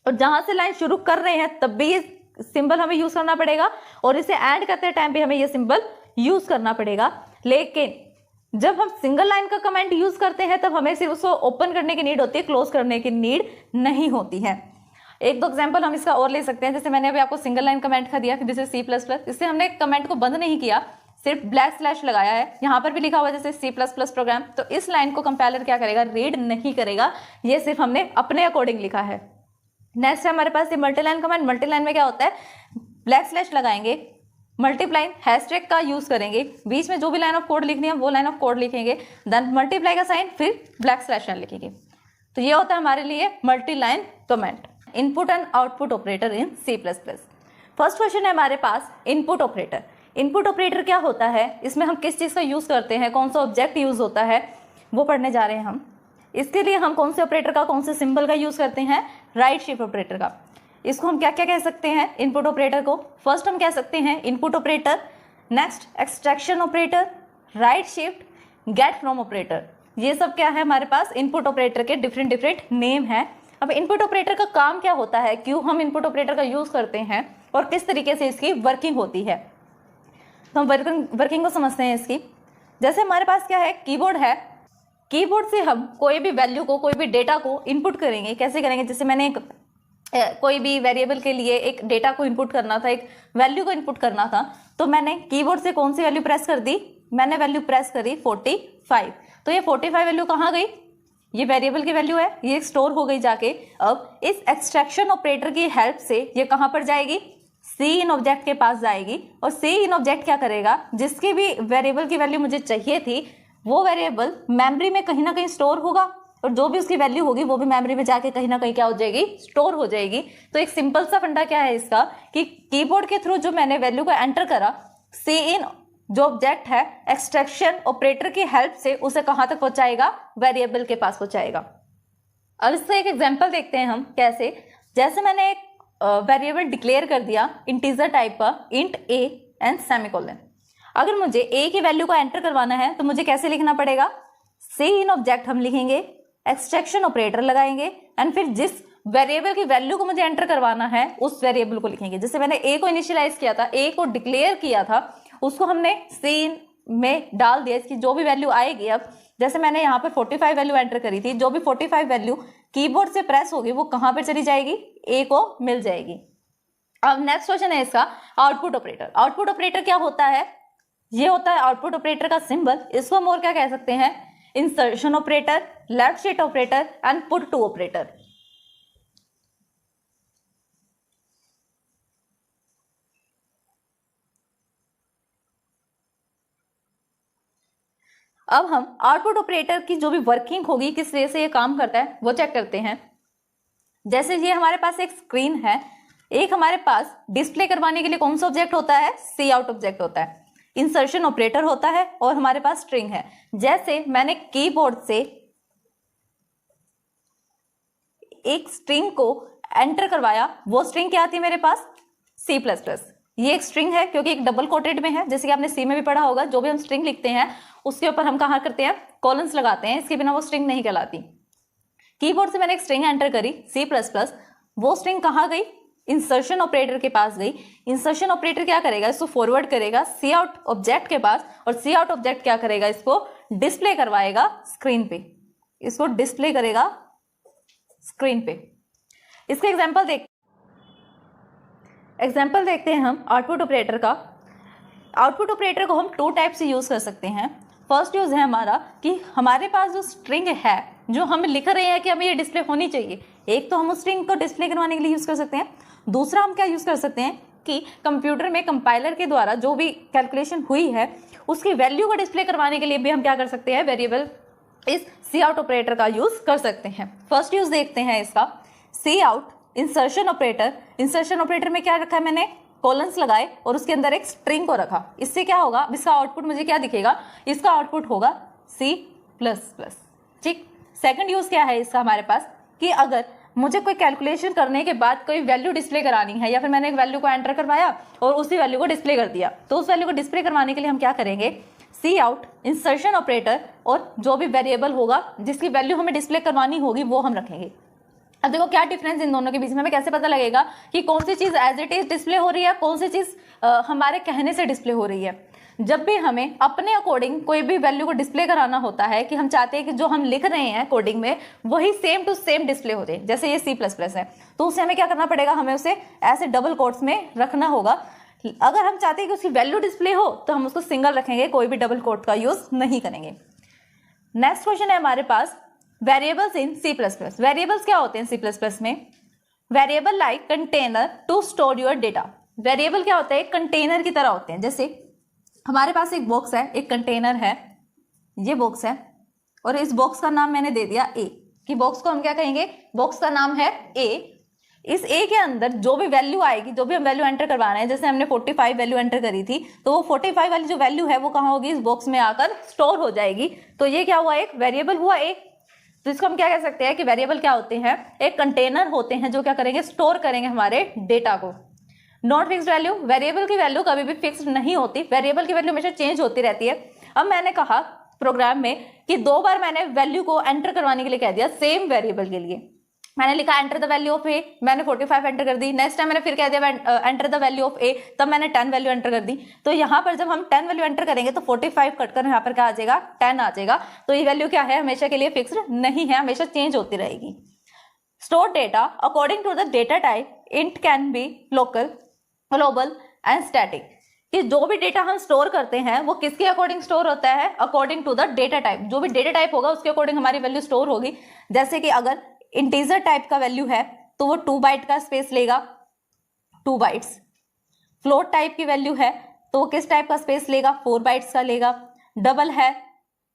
और जहां से लाइन शुरू कर रहे हैं तब भी ये सिंबल हमें यूज करना पड़ेगा, और इसे ऐड करते टाइम भी हमें ये सिंबल यूज करना पड़ेगा। लेकिन जब हम सिंगल लाइन का कमेंट यूज करते हैं तब हमें सिर्फ उसको ओपन करने की नीड होती है, क्लोज करने की नीड नहीं होती है। एक दो एग्जांपल हम इसका और ले सकते हैं। जैसे मैंने अभी आपको सिंगल लाइन कमेंट का दिया कि this is C plus plus, इससे हमने कमेंट को बंद नहीं किया, सिर्फ ब्लैक स्लैश लगाया है। यहाँ पर भी लिखा हुआ है जैसे सी प्लस प्लस प्रोग्राम, तो इस लाइन को कंपाइलर क्या करेगा, रीड नहीं करेगा, ये सिर्फ हमने अपने अकॉर्डिंग लिखा है। नेक्स्ट है हमारे पास ये multi line comment. Multi line में क्या होता है, ब्लैक स्लैश लगाएंगे, मल्टीप्लाई हैशटैग का यूज करेंगे, बीच में जो भी लाइन ऑफ कोड लिखनी है वो लाइन ऑफ कोड लिखेंगे, देन मल्टीप्लाई का साइन, फिर ब्लैक स्लैश लिखेंगे। तो ये होता है हमारे लिए multi line comment. Input and output operator in C plus plus. First question है हमारे पास इनपुट ऑपरेटर। इनपुट ऑपरेटर क्या होता है, इसमें हम किस चीज़ का यूज करते हैं, कौन सा ऑब्जेक्ट यूज होता है, वो पढ़ने जा रहे हैं हम। इसके लिए हम कौन से ऑपरेटर का, कौन से सिंबल का यूज करते हैं, राइट शिफ्ट ऑपरेटर का। इसको हम क्या क्या कह सकते हैं इनपुट ऑपरेटर को, फर्स्ट हम कह सकते हैं input operator, next extraction operator, right shift, get from operator. ये सब क्या है हमारे पास इनपुट ऑपरेटर के डिफरेंट नेम है। अब इनपुट ऑपरेटर का काम क्या होता है, क्यों हम इनपुट ऑपरेटर का यूज करते हैं और किस तरीके से इसकी वर्किंग होती है, तो हम वर्किंग को समझते हैं इसकी। जैसे हमारे पास क्या है, कीबोर्ड है, कीबोर्ड से हम कोई भी वैल्यू को, कोई भी डेटा को इनपुट करेंगे। कैसे करेंगे, जैसे मैंने कोई भी वेरिएबल के लिए एक डेटा को इनपुट करना था, एक वैल्यू को इनपुट करना था, तो मैंने कीबोर्ड से कौन सी वैल्यू प्रेस कर दी, मैंने वैल्यू प्रेस करी 45। तो ये 45 वैल्यू कहाँ गई, ये वेरिएबल की वैल्यू है, ये स्टोर हो गई जाके। अब इस एक्सट्रैक्शन ऑपरेटर की हेल्प से ये कहाँ पर जाएगी, सी इन ऑब्जेक्ट के पास जाएगी, और सी इन ऑब्जेक्ट क्या करेगा, जिसकी भी वेरिएबल की वैल्यू मुझे चाहिए थी वो वेरिएबल मेमोरी में कहीं ना कहीं स्टोर होगा, और जो भी उसकी वैल्यू होगी वो भी मेमोरी में जाके कहीं ना कहीं क्या हो जाएगी, स्टोर हो जाएगी। तो एक सिंपल सा फंडा क्या है इसका, कि कीबोर्ड के थ्रू जो मैंने वैल्यू को एंटर करा, सी इन जो ऑब्जेक्ट है एक्सट्रैक्शन ऑपरेटर की हेल्प से उसे कहां तक पहुंचाएगा, वेरिएबल के पास पहुंचाएगा। अब इसका एक एग्जांपल देखते हैं हम कैसे। जैसे मैंने एक वेरिएबल डिक्लेयर कर दिया इंटीजर टाइप का इंट ए एंड सेमीकोलन। अगर मुझे ए की वैल्यू को एंटर करवाना है तो मुझे कैसे लिखना पड़ेगा, सी इन ऑब्जेक्ट हम लिखेंगे, एक्सट्रैक्शन ऑपरेटर लगाएंगे एंड फिर जिस वेरिएबल की वैल्यू को मुझे एंटर करवाना है उस वेरिएबल को लिखेंगे। जैसे मैंने ए को इनिशियलाइज किया था, ए को डिक्लेयर किया था, उसको हमने सी में डाल दिया, इसकी जो भी वैल्यू आएगी। अब जैसे मैंने यहाँ पे 45 वैल्यू एंटर करी थी, जो भी 45 वैल्यू कीबोर्ड से प्रेस होगी वो कहां पर चली जाएगी, ए को मिल जाएगी। अब नेक्स्ट क्वेश्चन है इसका आउटपुट ऑपरेटर। आउटपुट ऑपरेटर क्या होता है, ये होता है आउटपुट ऑपरेटर का सिंबल। इसको हम और क्या कह सकते हैं, insertion operator, left shift operator and put to operator. अब हम आउटपुट ऑपरेटर की जो भी वर्किंग होगी, किस तरह से ये काम करता है वो चेक करते हैं। जैसे ये हमारे पास एक स्क्रीन है, एक हमारे पास डिस्प्ले करवाने के लिए कौन सा ऑब्जेक्ट होता है, सी आउट ऑब्जेक्ट होता है, इंसर्शन ऑपरेटर होता है और हमारे पास स्ट्रिंग है। जैसे मैंने कीबोर्ड से एक स्ट्रिंग को एंटर करवाया, वो स्ट्रिंग क्या आती है मेरे पास, C++। ये एक स्ट्रिंग है क्योंकि एक डबल कोटेड में है, जैसे कि आपने सी में भी पढ़ा होगा, जो भी हम स्ट्रिंग लिखते हैं उसके ऊपर हम कहाँ करते हैं, कॉलन्स लगाते हैं, इसके बिना वो स्ट्रिंग नहीं कहलाती। कीबोर्ड से मैंने एक स्ट्रिंग एंटर करी C++, वो स्ट्रिंग कहाँ गई, इंसर्शन ऑपरेटर के पास गई। इंसर्शन ऑपरेटर क्या करेगा, इसको फॉरवर्ड करेगा सी आउट ऑब्जेक्ट के पास, और सी आउट ऑब्जेक्ट क्या करेगा, इसको डिस्प्ले करवाएगा स्क्रीन पे, इसको डिस्प्ले करेगा स्क्रीन पे। इसका एग्जाम्पल देखते हैं हम आउटपुट ऑपरेटर का। आउटपुट ऑपरेटर को हम 2 टाइप से यूज कर सकते हैं। फर्स्ट यूज है हमारा कि हमारे पास जो स्ट्रिंग है, जो हम लिख रहे हैं कि हमें ये डिस्प्ले होनी चाहिए, एक तो हम उस स्ट्रिंग को डिस्प्ले करवाने के लिए यूज कर सकते हैं। दूसरा हम क्या यूज कर सकते हैं कि कंप्यूटर में कंपाइलर के द्वारा जो भी कैलकुलेशन हुई है उसकी वैल्यू को डिस्प्ले करवाने के लिए भी हम क्या कर सकते हैं, वेरिएबल इस सी आउट ऑपरेटर का यूज कर सकते हैं। फर्स्ट यूज देखते हैं इसका, C out insertion operator. Insertion operator में क्या रखा है मैंने, कॉलन्स लगाए और उसके अंदर एक स्ट्रिंग को रखा। इससे क्या होगा, इसका आउटपुट मुझे क्या दिखेगा, इसका आउटपुट होगा C++। ठीक। सेकंड यूज क्या है इसका हमारे पास, कि अगर मुझे कोई कैलकुलेशन करने के बाद कोई वैल्यू डिस्प्ले करानी है, या फिर मैंने एक वैल्यू को एंटर करवाया और उसी वैल्यू को डिस्प्ले कर दिया, तो उस वैल्यू को डिस्प्ले करवाने के लिए हम क्या करेंगे, सी आउट इंसर्शन ऑपरेटर और जो भी वेरिएबल होगा जिसकी वैल्यू हमें डिस्प्ले करवानी होगी वो हम रखेंगे। अब देखो क्या डिफरेंस इन दोनों के बीच में, हमें कैसे पता लगेगा कि कौन सी चीज एज इट इज डिस्प्ले हो रही है, कौन सी चीज हमारे कहने से डिस्प्ले हो रही है। जब भी हमें अपने अकॉर्डिंग कोई भी वैल्यू को डिस्प्ले कराना होता है, कि हम चाहते हैं कि जो हम लिख रहे हैं कोडिंग में वही सेम टू सेम डिस्प्ले हो जाए, जैसे ये C++ है, तो उससे हमें क्या करना पड़ेगा, हमें उसे ऐसे डबल कोट्स में रखना होगा। अगर हम चाहते हैं कि उसकी वैल्यू डिस्प्ले हो तो हम उसको सिंगल रखेंगे, कोई भी डबल कोट का यूज नहीं करेंगे। नेक्स्ट क्वेश्चन है हमारे पास वेरिएबल्स इन C++। वेरिएबल्स क्या होते हैं C++ में, variable like container to store your data. Variable क्या होता है, एक कंटेनर की तरह होते हैं। जैसे हमारे पास एक बॉक्स है, एक कंटेनर है, ये बॉक्स है, और इस बॉक्स का नाम मैंने दे दिया A, कि बॉक्स को हम क्या कहेंगे, बॉक्स का नाम है A। इस A के अंदर जो भी वैल्यू आएगी, जो भी हम वैल्यू एंटर करवा रहे हैं, जैसे हमने 45 वैल्यू एंटर करी थी, तो वो 45 वाली जो वैल्यू है वो कहाँ होगी, इस बॉक्स में आकर स्टोर हो जाएगी। तो ये क्या हुआ, एक वेरिएबल हुआ A। तो इसको हम क्या कह सकते हैं कि वेरिएबल क्या होते हैं, एक कंटेनर होते हैं जो क्या करेंगे, स्टोर करेंगे हमारे डेटा को। नॉट फिक्स्ड वैल्यू, वेरिएबल की वैल्यू कभी भी फिक्स्ड नहीं होती, वेरिएबल की वैल्यू हमेशा चेंज होती रहती है। अब मैंने कहा प्रोग्राम में कि 2 बार मैंने वैल्यू को एंटर करवाने के लिए कह दिया सेम वेरिएबल के लिए। मैंने लिखा एंटर द वैल्यू ऑफ ए, मैंने 45 एंटर कर दी। नेक्स्ट टाइम मैंने फिर कह दिया एंटर द वैल्यू ऑफ ए, तब मैंने 10 वैल्यू एंटर कर दी। तो यहाँ पर जब हम 10 वैल्यू एंटर करेंगे तो 45 कटकर यहाँ पर क्या आ जाएगा, 10 आ जाएगा। तो ये वैल्यू क्या है, हमेशा के लिए फिक्स्ड नहीं है, हमेशा चेंज होती रहेगी। Store data according to the data type, int can be local, global and static. कि जो भी डेटा हम स्टोर करते हैं वो किसके अकॉर्डिंग स्टोर होता है, according to the data type. जो भी डेटा टाइप होगा उसके अकॉर्डिंग हमारी वैल्यू स्टोर होगी। जैसे कि अगर इंटीजर टाइप का वैल्यू है तो वो 2 बाइट का स्पेस लेगा, 2 बाइट्स। फ्लोट टाइप की वैल्यू है तो वो किस टाइप का स्पेस लेगा, 4 बाइट्स का लेगा। डबल है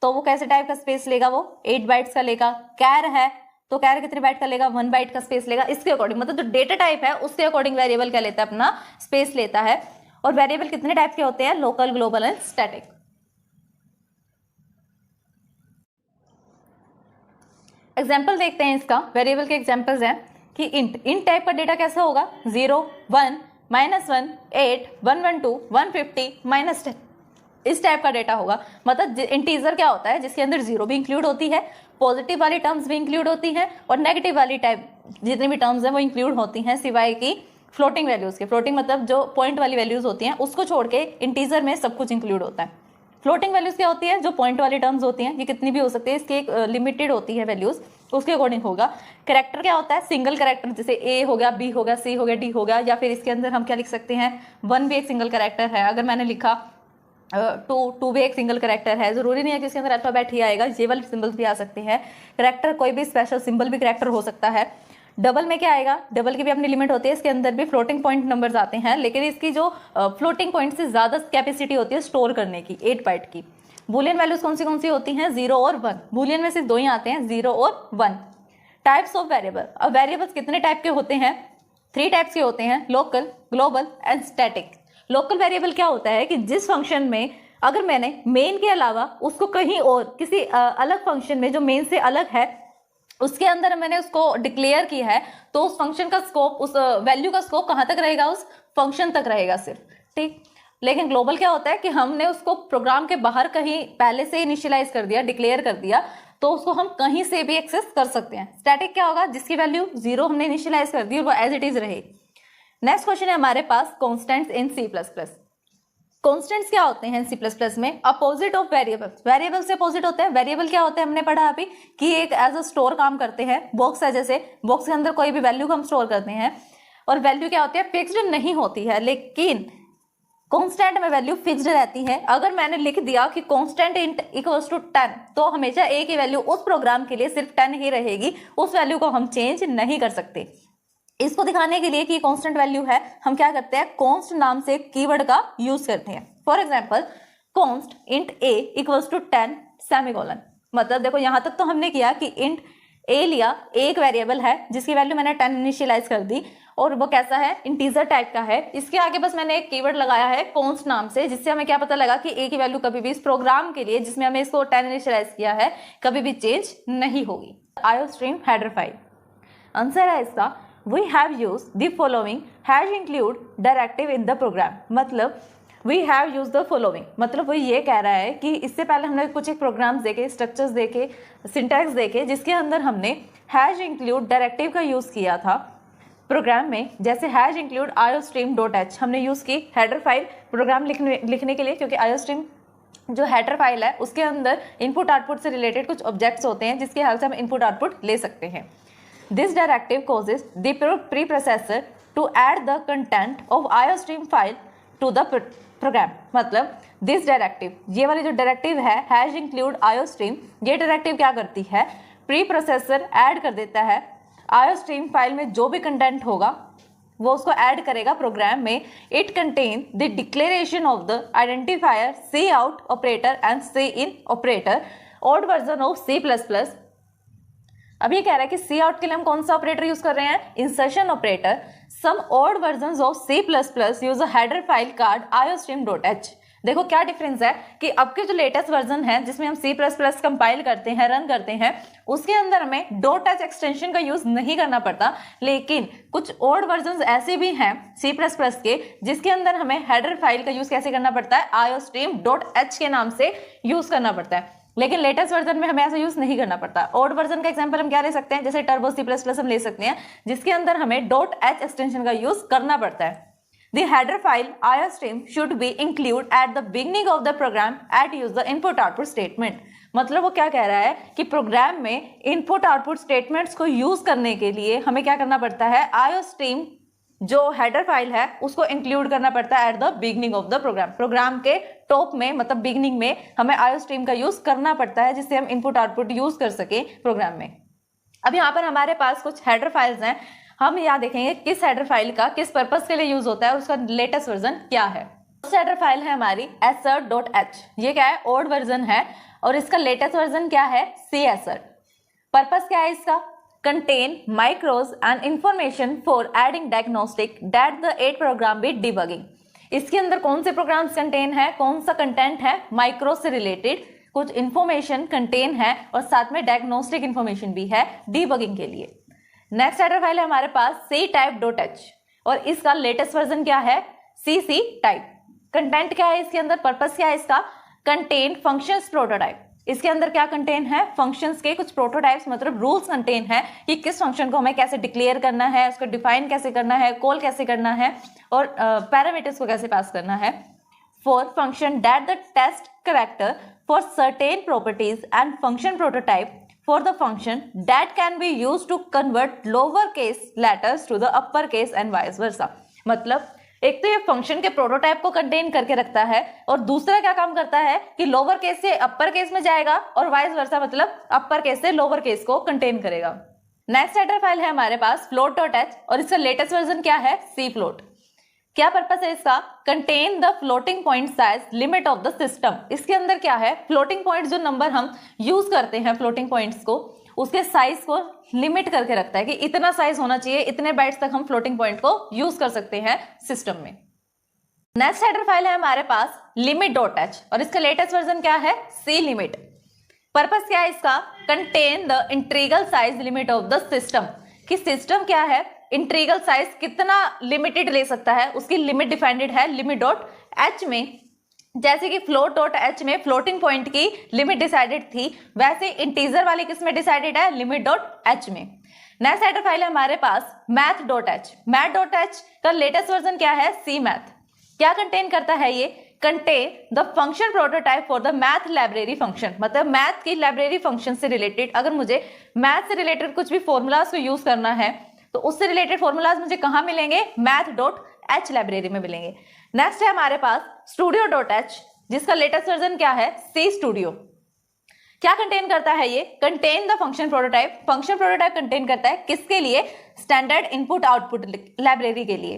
तो वो कैसे टाइप का स्पेस लेगा, वो 8 बाइट्स का लेगा। कैर है तो कैर कितने बाइट का लेगा, 1 बाइट का स्पेस लेगा। इसके अकॉर्डिंग, मतलब जो डेटा टाइप है उसके अकॉर्डिंग वेरिएबल क्या लेता है, अपना स्पेस लेता है। और वेरिएबल कितने टाइप के होते हैं, local, global and static. Example देखते हैं इसका, वेरिएबल के एग्जाम्पल्स हैं कि इंट टाइप का डेटा कैसा होगा, 0 1 -1 8 112 150 -10, इस टाइप का डेटा होगा। मतलब इंटीजर क्या होता है, जिसके अंदर 0 भी इंक्लूड होती है, पॉजिटिव वाली टर्म्स भी इंक्लूड होती हैं और नेगेटिव वाली टाइप जितनी भी टर्म्स हैं वो इंक्लूड होती हैं, सिवाय की फ्लोटिंग वैल्यूज के। फ्लोटिंग मतलब जो पॉइंट वाली वैल्यूज होती हैं उसको छोड़ के इंटीजर में सब कुछ इंक्लूड होता है। फ्लोटिंग वैल्यूज क्या होती है, जो पॉइंट वाली टर्म्स होती हैं, ये कितनी भी हो सकती है, इसकी एक लिमिटेड होती है वैल्यूज, उसके अकॉर्डिंग होगा। कैरेक्टर क्या होता है, सिंगल कैरेक्टर, जैसे ए हो गया, बी हो गया, सी हो गया, डी हो गया, या फिर इसके अंदर हम क्या लिख सकते हैं, 1 भी एक सिंगल कैरेक्टर है। अगर मैंने लिखा टू भी एक सिंगल कैरेक्टर है, जरूरी नहीं है कि इसके अंदर अल्फाबेट ही आएगा, ये वाले सिंबल्स भी आ सकते हैं। कैरेक्टर कोई भी स्पेशल सिंबल भी कैरेक्टर हो सकता है। डबल में क्या आएगा, डबल की भी अपनी लिमिट होती है, इसके अंदर भी फ्लोटिंग पॉइंट नंबर्स आते हैं, लेकिन इसकी जो फ्लोटिंग पॉइंट से ज्यादा कैपेसिटी होती है स्टोर करने की, 8 बाइट की। बुलियन वैल्यूज कौन सी होती हैं, 0 और 1। बुलियन में सिर्फ 2 ही आते हैं, 0 और 1। टाइप्स ऑफ वेरिएबल, अब वेरिएबल्स कितने टाइप के होते हैं, 3 टाइप्स के होते हैं, local, global and static. Local variable क्या होता है कि जिस फंक्शन में अगर मैंने मेन के अलावा उसको कहीं और किसी अलग फंक्शन में जो मेन से अलग है उसके अंदर मैंने उसको डिक्लेयर किया है, तो उस फंक्शन का स्कोप, उस वैल्यू का स्कोप कहाँ तक रहेगा, उस फंक्शन तक रहेगा सिर्फ, ठीक। लेकिन ग्लोबल क्या होता है कि हमने उसको प्रोग्राम के बाहर कहीं पहले से इनिशियलाइज कर दिया, डिक्लेयर कर दिया, तो उसको हम कहीं से भी एक्सेस कर सकते हैं। स्टैटिक क्या होगा, जिसकी वैल्यू 0 हमने इनिशियलाइज कर दी और वो एज इट इज रहे। नेक्स्ट क्वेश्चन है हमारे पास, कॉन्स्टेंट्स इन C++। कॉन्स्टेंट्स क्या होते हैं C++ में, अपोजिट ऑफ वेरिएबल्स। वेरिएबल से अपोजिट होते हैं। वेरिएबल क्या होते हैं, हमने पढ़ा अभी कि एक एज अ स्टोर काम करते हैं, बॉक्स है जैसे, बॉक्स के अंदर कोई भी वैल्यू को हम स्टोर करते हैं, और वैल्यू क्या होती है, फिक्स्ड नहीं होती है। लेकिन कांस्टेंट में वैल्यू फिक्स्ड रहती है। अगर मैंने लिख दिया कि कांस्टेंट इंट इक्वल्स टू 10, तो हमेशा ए की वैल्यू उस प्रोग्राम के लिए सिर्फ 10 ही रहेगी, उस वैल्यू को हम चेंज नहीं कर सकते। इसको दिखाने के लिए कि कांस्टेंट वैल्यू है, हम क्या करते हैं, कॉन्स्ट नाम से कीवर्ड का यूज करते हैं। For example, const int A equals to 10 semicolon. मतलब देखो यहां तक तो हमने किया कि इंट ए लिया, एक वेरिएबल है जिसकी वैल्यू मैंने 10 इनिशियलाइज कर दी, और वो कैसा है, इंटीजर टाइप का है। इसके आगे बस मैंने एक कीवर्ड लगाया है कॉन्स्ट नाम से, जिससे हमें क्या पता लगा कि ए की वैल्यू कभी भी इस प्रोग्राम के लिए जिसमें हमें इसको 10 इनिशियलाइज किया है कभी भी चेंज नहीं होगी। आईओस्ट्रीम हेडर फाइल, आंसर है इसका, we have used the following hash include directive in the program. मतलब we have use the following, मतलब वो ये कह रहा है कि इससे पहले हमने कुछ एक प्रोग्राम्स देखे, स्ट्रक्चर्स देखे, सिंटैक्स देखे, जिसके अंदर हमने हैज इंक्लूड डायरेक्टिव का यूज किया था प्रोग्राम में। जैसे हैज इंक्लूड iostream.h हमने यूज की हेडर फाइल प्रोग्राम लिखने के लिए, क्योंकि iostream जो हेडर फाइल है उसके अंदर इनपुट आउटपुट से रिलेटेड कुछ ऑब्जेक्ट्स होते हैं जिसके हेल्प से हम इनपुट आउटपुट ले सकते हैं। This directive causes the preprocessor to add the content of iostream file to the program. मतलब दिस डायरेक्टिव, ये वाली जो डायरेक्टिव है हैज इंक्लूड iostream, ये डायरेक्टिव क्या करती है, प्री प्रोसेसर ऐड कर देता है iostream फाइल में जो भी कंटेंट होगा वो उसको ऐड करेगा प्रोग्राम में। It contain the declaration of the identifier C out operator and cin operator, old version of C++। अब ये कह रहा है कि सी आउट के लिए हम कौन सा ऑपरेटर यूज कर रहे हैं, insertion operator. Some old versions of C++ use a header file called iostream.h। देखो क्या डिफरेंस है कि अब के जो लेटेस्ट वर्जन है जिसमें हम C++ कंपाइल करते हैं, रन करते हैं, उसके अंदर हमें .h एक्सटेंशन का यूज नहीं करना पड़ता। लेकिन कुछ ओल्ड वर्जन ऐसे भी हैं C++ के जिसके अंदर हमें हेडर फाइल का यूज कैसे करना पड़ता है, iostream.h के नाम से यूज करना पड़ता है। लेकिन लेटेस्ट वर्जन में हमें ऐसा यूज नहीं करना पड़ता। ओल्ड वर्जन का एग्जांपल हम क्या ले सकते हैं, जैसे टर्बो C++ हम ले सकते हैं जिसके अंदर हमें .h एक्सटेंशन का यूज करना पड़ता है। The header file iostream should be included at the beginning of the program at use the input output statement। मतलब वो क्या कह रहा है कि प्रोग्राम में इनपुट आउटपुट स्टेटमेंट्स को यूज करने के लिए हमें क्या करना पड़ता है, iostream जो हेडर फाइल है उसको इंक्लूड करना पड़ता है at the beginning of the program. Program के टॉप में मतलब बिगनिंग में हमें iostream का यूज करना पड़ता है जिससे हम इनपुट आउटपुट यूज कर सके प्रोग्राम में। अब यहाँ पर हमारे पास कुछ हेडर फाइल्स हैं, हम यहाँ देखेंगे किस हेडर फाइल का किस पर्पस के लिए यूज होता है और उसका लेटेस्ट वर्जन क्या है। फर्स्ट हेडर फाइल है हमारी assert.h, ये क्या है, ओल्ड वर्जन है और इसका लेटेस्ट वर्जन क्या है, cassert। पर्पस क्या है इसका, contain micros and information for adding diagnostic that the 8 program with debugging। इसके अंदर कौन से प्रोग्राम्स कंटेन है, कौन सा कंटेंट है, माइक्रो से रिलेटेड कुछ इंफॉर्मेशन कंटेन है और साथ में डायग्नोस्टिक इंफॉर्मेशन भी है डीबगिंग के लिए। नेक्स्ट हेडर फाइल है हमारे पास ctype.h और इसका लेटेस्ट वर्जन क्या है, cc टाइप। कंटेंट क्या है इसके अंदर, पर्पस क्या है इसका, कंटेन फंक्शंस प्रोटोटाइप। इसके अंदर क्या कंटेन है, फंक्शंस के कुछ प्रोटोटाइप्स, मतलब रूल्स कंटेन है कि किस फंक्शन को हमें कैसे डिक्लेयर करना है, उसको डिफाइन कैसे करना है, कॉल कैसे करना है और पैरामीटर्स को कैसे पास करना है। For function that the test character for certain properties and function prototype for the function that can be used to convert lower case letters to the upper case and vice versa। मतलब एक तो ये function के prototype को contain करके रखता है और दूसरा क्या काम करता है कि लोअर केस से अपर केस में जाएगा और वाइस वर्सा, मतलब अपर केस से लोअर केस को कंटेन करेगा। नेक्स्ट हेडर फाइल है हमारे पास float.h और इसका लेटेस्ट वर्जन क्या है, c float। क्या पर्पस है इसका, contain the floating point size limit of the system. इसके अंदर क्या है, फ्लोटिंग पॉइंट जो नंबर हम यूज करते हैं फ्लोटिंग पॉइंट्स को, उसके साइज को लिमिट करके रखता है कि इतना साइज होना चाहिए, इतने बाइट्स तक हम फ्लोटिंग पॉइंट को यूज कर सकते हैं सिस्टम में। नेक्स्ट हेडर फाइल है हमारे पास limit.h और इसका लेटेस्ट वर्जन क्या है, c limit। पर्पस क्या है इसका, contain the integral size limit of the system, कि सिस्टम क्या है, इंटीग्रल साइज कितना लिमिटेड ले सकता है, उसकी लिमिट डिफाइंड है limit.h में। जैसे कि float.h में फ्लोटिंग पॉइंट की लिमिट डिसाइडेड थी, वैसे इंटीजर वाली किस में डिसाइडेड है, limit.h में। नेक्स्ट हेडर फाइल है हमारे पास math.h। math.h का लेटेस्ट वर्जन क्या है, c math। क्या कंटेन करता है ये, contain the function prototype for the math library function, मतलब मैथ की लाइब्रेरी फंक्शन से रिलेटेड अगर मुझे मैथ से रिलेटेड कुछ भी फॉर्मूलाज को यूज करना है तो उससे रिलेटेड फॉर्मूलाज मुझे कहां मिलेंगे, math.h लाइब्रेरी में मिलेंगे। नेक्स्ट है हमारे पास studio.h जिसका लेटेस्ट वर्जन क्या है, c studio। क्या कंटेन करता है ये, contain the function prototype. Function prototype contain करता है किसके लिए, स्टैंडर्ड इनपुट आउटपुट लाइब्रेरी के लिए।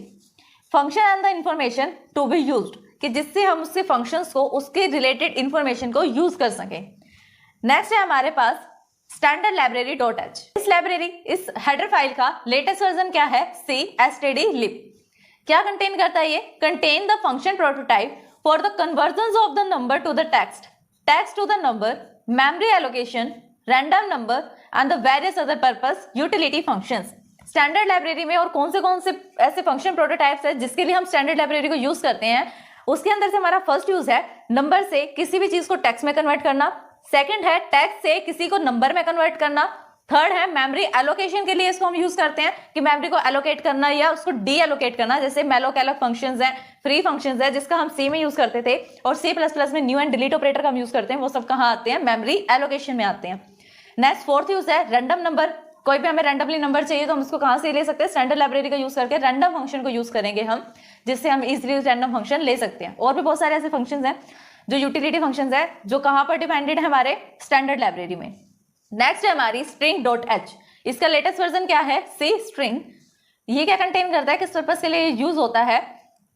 Function and the information to be used, कि जिससे हम उसके फंक्शंस को, उसके रिलेटेड इंफॉर्मेशन को यूज कर सकें। नेक्स्ट है हमारे पास स्टैंडर्ड लाइब्रेरी.h। इस लाइब्रेरी, इस हेडर फाइल का लेटेस्ट वर्जन क्या है, c stdlib। क्या कंटेन करता है ये, contain the function prototype for the conversion of the number to the text to the number, memory allocation, random number and the various other purpose utility functions. Standard library में और कौन से ऐसे function prototypes है जिसके लिए हम standard library को यूज करते हैं, उसके अंदर से हमारा फर्स्ट यूज है नंबर से किसी भी चीज को टेक्स्ट में कन्वर्ट करना, सेकंड है टेक्स्ट से किसी को नंबर में कन्वर्ट करना, थर्ड है मेमोरी एलोकेशन के लिए इसको हम यूज करते हैं कि मेमोरी को एलोकेट करना या उसको डी एलोकेट करना, जैसे malloc alloc फंक्शंस हैं, फ्री फंक्शंस है जिसका हम C में यूज करते थे और C++ में न्यू एंड डिलीट ऑपरेटर का हम यूज करते हैं, वो सब कहाँ आते हैं, मेमोरी एलोकेशन में आते हैं। नेक्स्ट फोर्थ यूज है रैंडम नंबर। कोई भी हमें रैंडमली नंबर चाहिए तो हम उसको कहां से ले सकते हैं, स्टैंडर्ड लाइब्रेरी का यूज करके रैंडम फंक्शन को यूज करेंगे हम, जिससे हम इजीली रैंडम फंक्शन ले सकते हैं। और भी बहुत सारे ऐसे फंक्शंस हैं जो यूटिलिटी फंक्शंस है जो कहां पर डिपेंडेड है, हमारे स्टैंडर्ड लाइब्रेरी में। नेक्स्ट है हमारी string.h। इसका लेटेस्ट वर्जन क्या है, c string। ये क्या कंटेन करता है, किस पर्पस के लिए यूज होता है,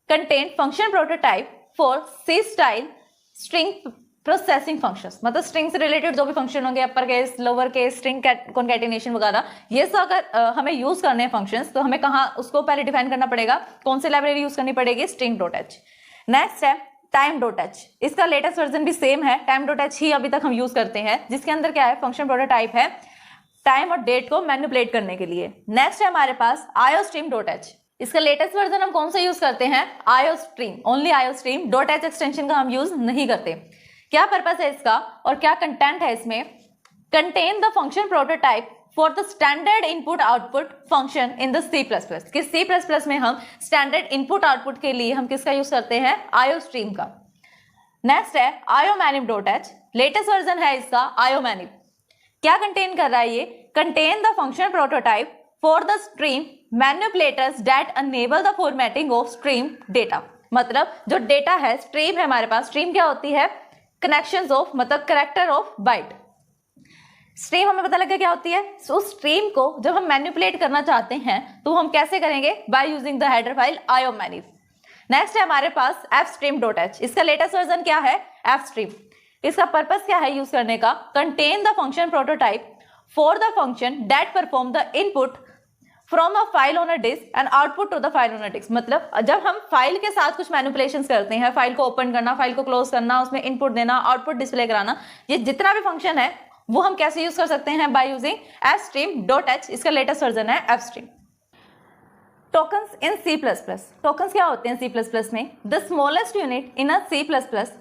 contain function prototype for c style string processing functions, मतलब स्ट्रिंग से रिलेटेड जो भी फंक्शन होंगे, upper case, lower case, string concatenation वगैरह, ये सब अगर हमें यूज करने हैं फंक्शंस तो हमें कहाँ उसको पहले डिफाइन करना पड़ेगा, कौन से लाइब्रेरी यूज करनी पड़ेगी, string.h। नेक्स्ट है time.h। इसका लेटेस्ट वर्जन भी सेम है, time.h ही अभी तक हम यूज करते हैं, जिसके अंदर क्या है, फंक्शन प्रोटोटाइप है टाइम और डेट को मैनिपुलेट करने के लिए। नेक्स्ट है हमारे पास iostream.h। इसका लेटेस्ट वर्जन हम कौन सा यूज करते हैं, iostream, ओनली iostream.h एक्सटेंशन का हम यूज नहीं करते। क्या पर्पस है इसका और क्या कंटेंट है इसमें, contain the function prototype for the standard input output function in the C++। कि C++ में हम स्टैंडर्ड इनपुट आउटपुट के लिए हम किसका यूज करते हैं, iostream का। नेक्स्ट है iomanip.h। लेटेस्ट वर्जन है इसका iomanip। क्या कंटेन कर रहा है ये, contain the function prototype for the stream manipulators that enable the formatting of stream data. मतलब जो डेटा है, स्ट्रीम है हमारे पास, स्ट्रीम क्या होती है, कनेक्शंस ऑफ, मतलब कैरेक्टर ऑफ बाइट। स्ट्रीम हमें पता लगा क्या होती है, सो स्ट्रीम को जब हम मैनिपुलेट करना चाहते हैं तो हम कैसे करेंगे, by using the header file iomanip। Next है हमारे पास fstream.h। इसका लेटेस्ट वर्जन क्या है, fstream। इसका पर्पस क्या है यूज करने का, contain the function prototype for the function that perform the input from a file on a disk and output to the file on a disk. मतलब जब हम फाइल के साथ कुछ मैनिपुलेशंस करते हैं, फाइल को ओपन करना, फाइल को क्लोज करना, उसमें इनपुट देना, आउटपुट डिस्प्ले कराना, ये जितना भी फंक्शन है वो हम कैसे यूज कर सकते हैं? बाय यूजिंग fstream.h, इसका लेटेस्ट वर्जन है fstream। Tokens in C++। Tokens क्या होते हैं C++ में? The smallest unit in a C++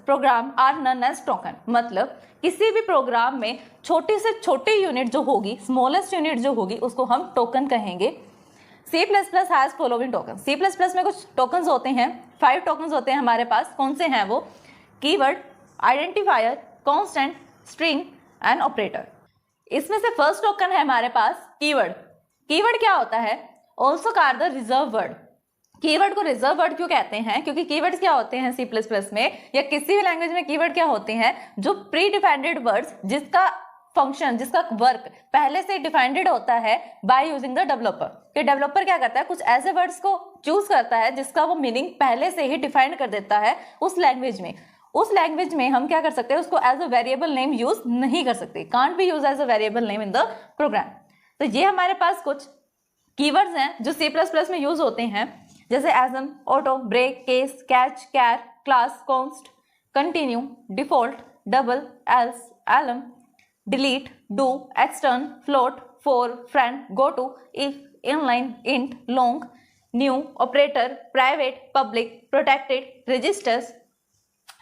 program are known as token. मतलब किसी भी प्रोग्राम में छोटी से छोटी यूनिट जो होगी, स्मॉलेस्ट यूनिट जो होगी, उसको हम टोकन कहेंगे। C++ has following token. C++ में कुछ टोकन्स होते हैं, 5 टोकन्स होते हैं हमारे पास। कौन से हैं वो? Keyword, identifier, constant, string and operator. इसमें से फर्स्ट टोकन है हमारे पास कीवर्ड। कीवर्ड क्या होता है? Also called the reserve word. Keyword को रिजर्व वर्ड क्यों कहते हैं? क्योंकि कीवर्ड्स क्या होते हैं C++ में या किसी भी लैंग्वेज में कीवर्ड क्या होते हैं? जो प्री डिफाइंड वर्ड्स, जिसका फंक्शन, जिसका वर्क पहले से डिफाइंड होता है बाय यूजिंग द डेवलपर। कि डेवलपर क्या करता है? कुछ ऐसे वर्ड्स को चूज करता है जिसका वो मीनिंग पहले से ही डिफाइंड कर देता है उस लैंग्वेज में। उस लैंग्वेज में हम क्या कर सकते हैं? उसको as a variable name use नहीं कर सकते। Can't be use as a variable name in the program. तो ये हमारे पास कुछ कीवर्ड्स हैं जो C++ में यूज होते हैं, जैसे asm, auto, break, case, catch, char, class, const, continue, default, double, else, enum, delete, do, extern, float, for, friend, go to, if, inline, int, long, new, operator, private, public, protected, registers,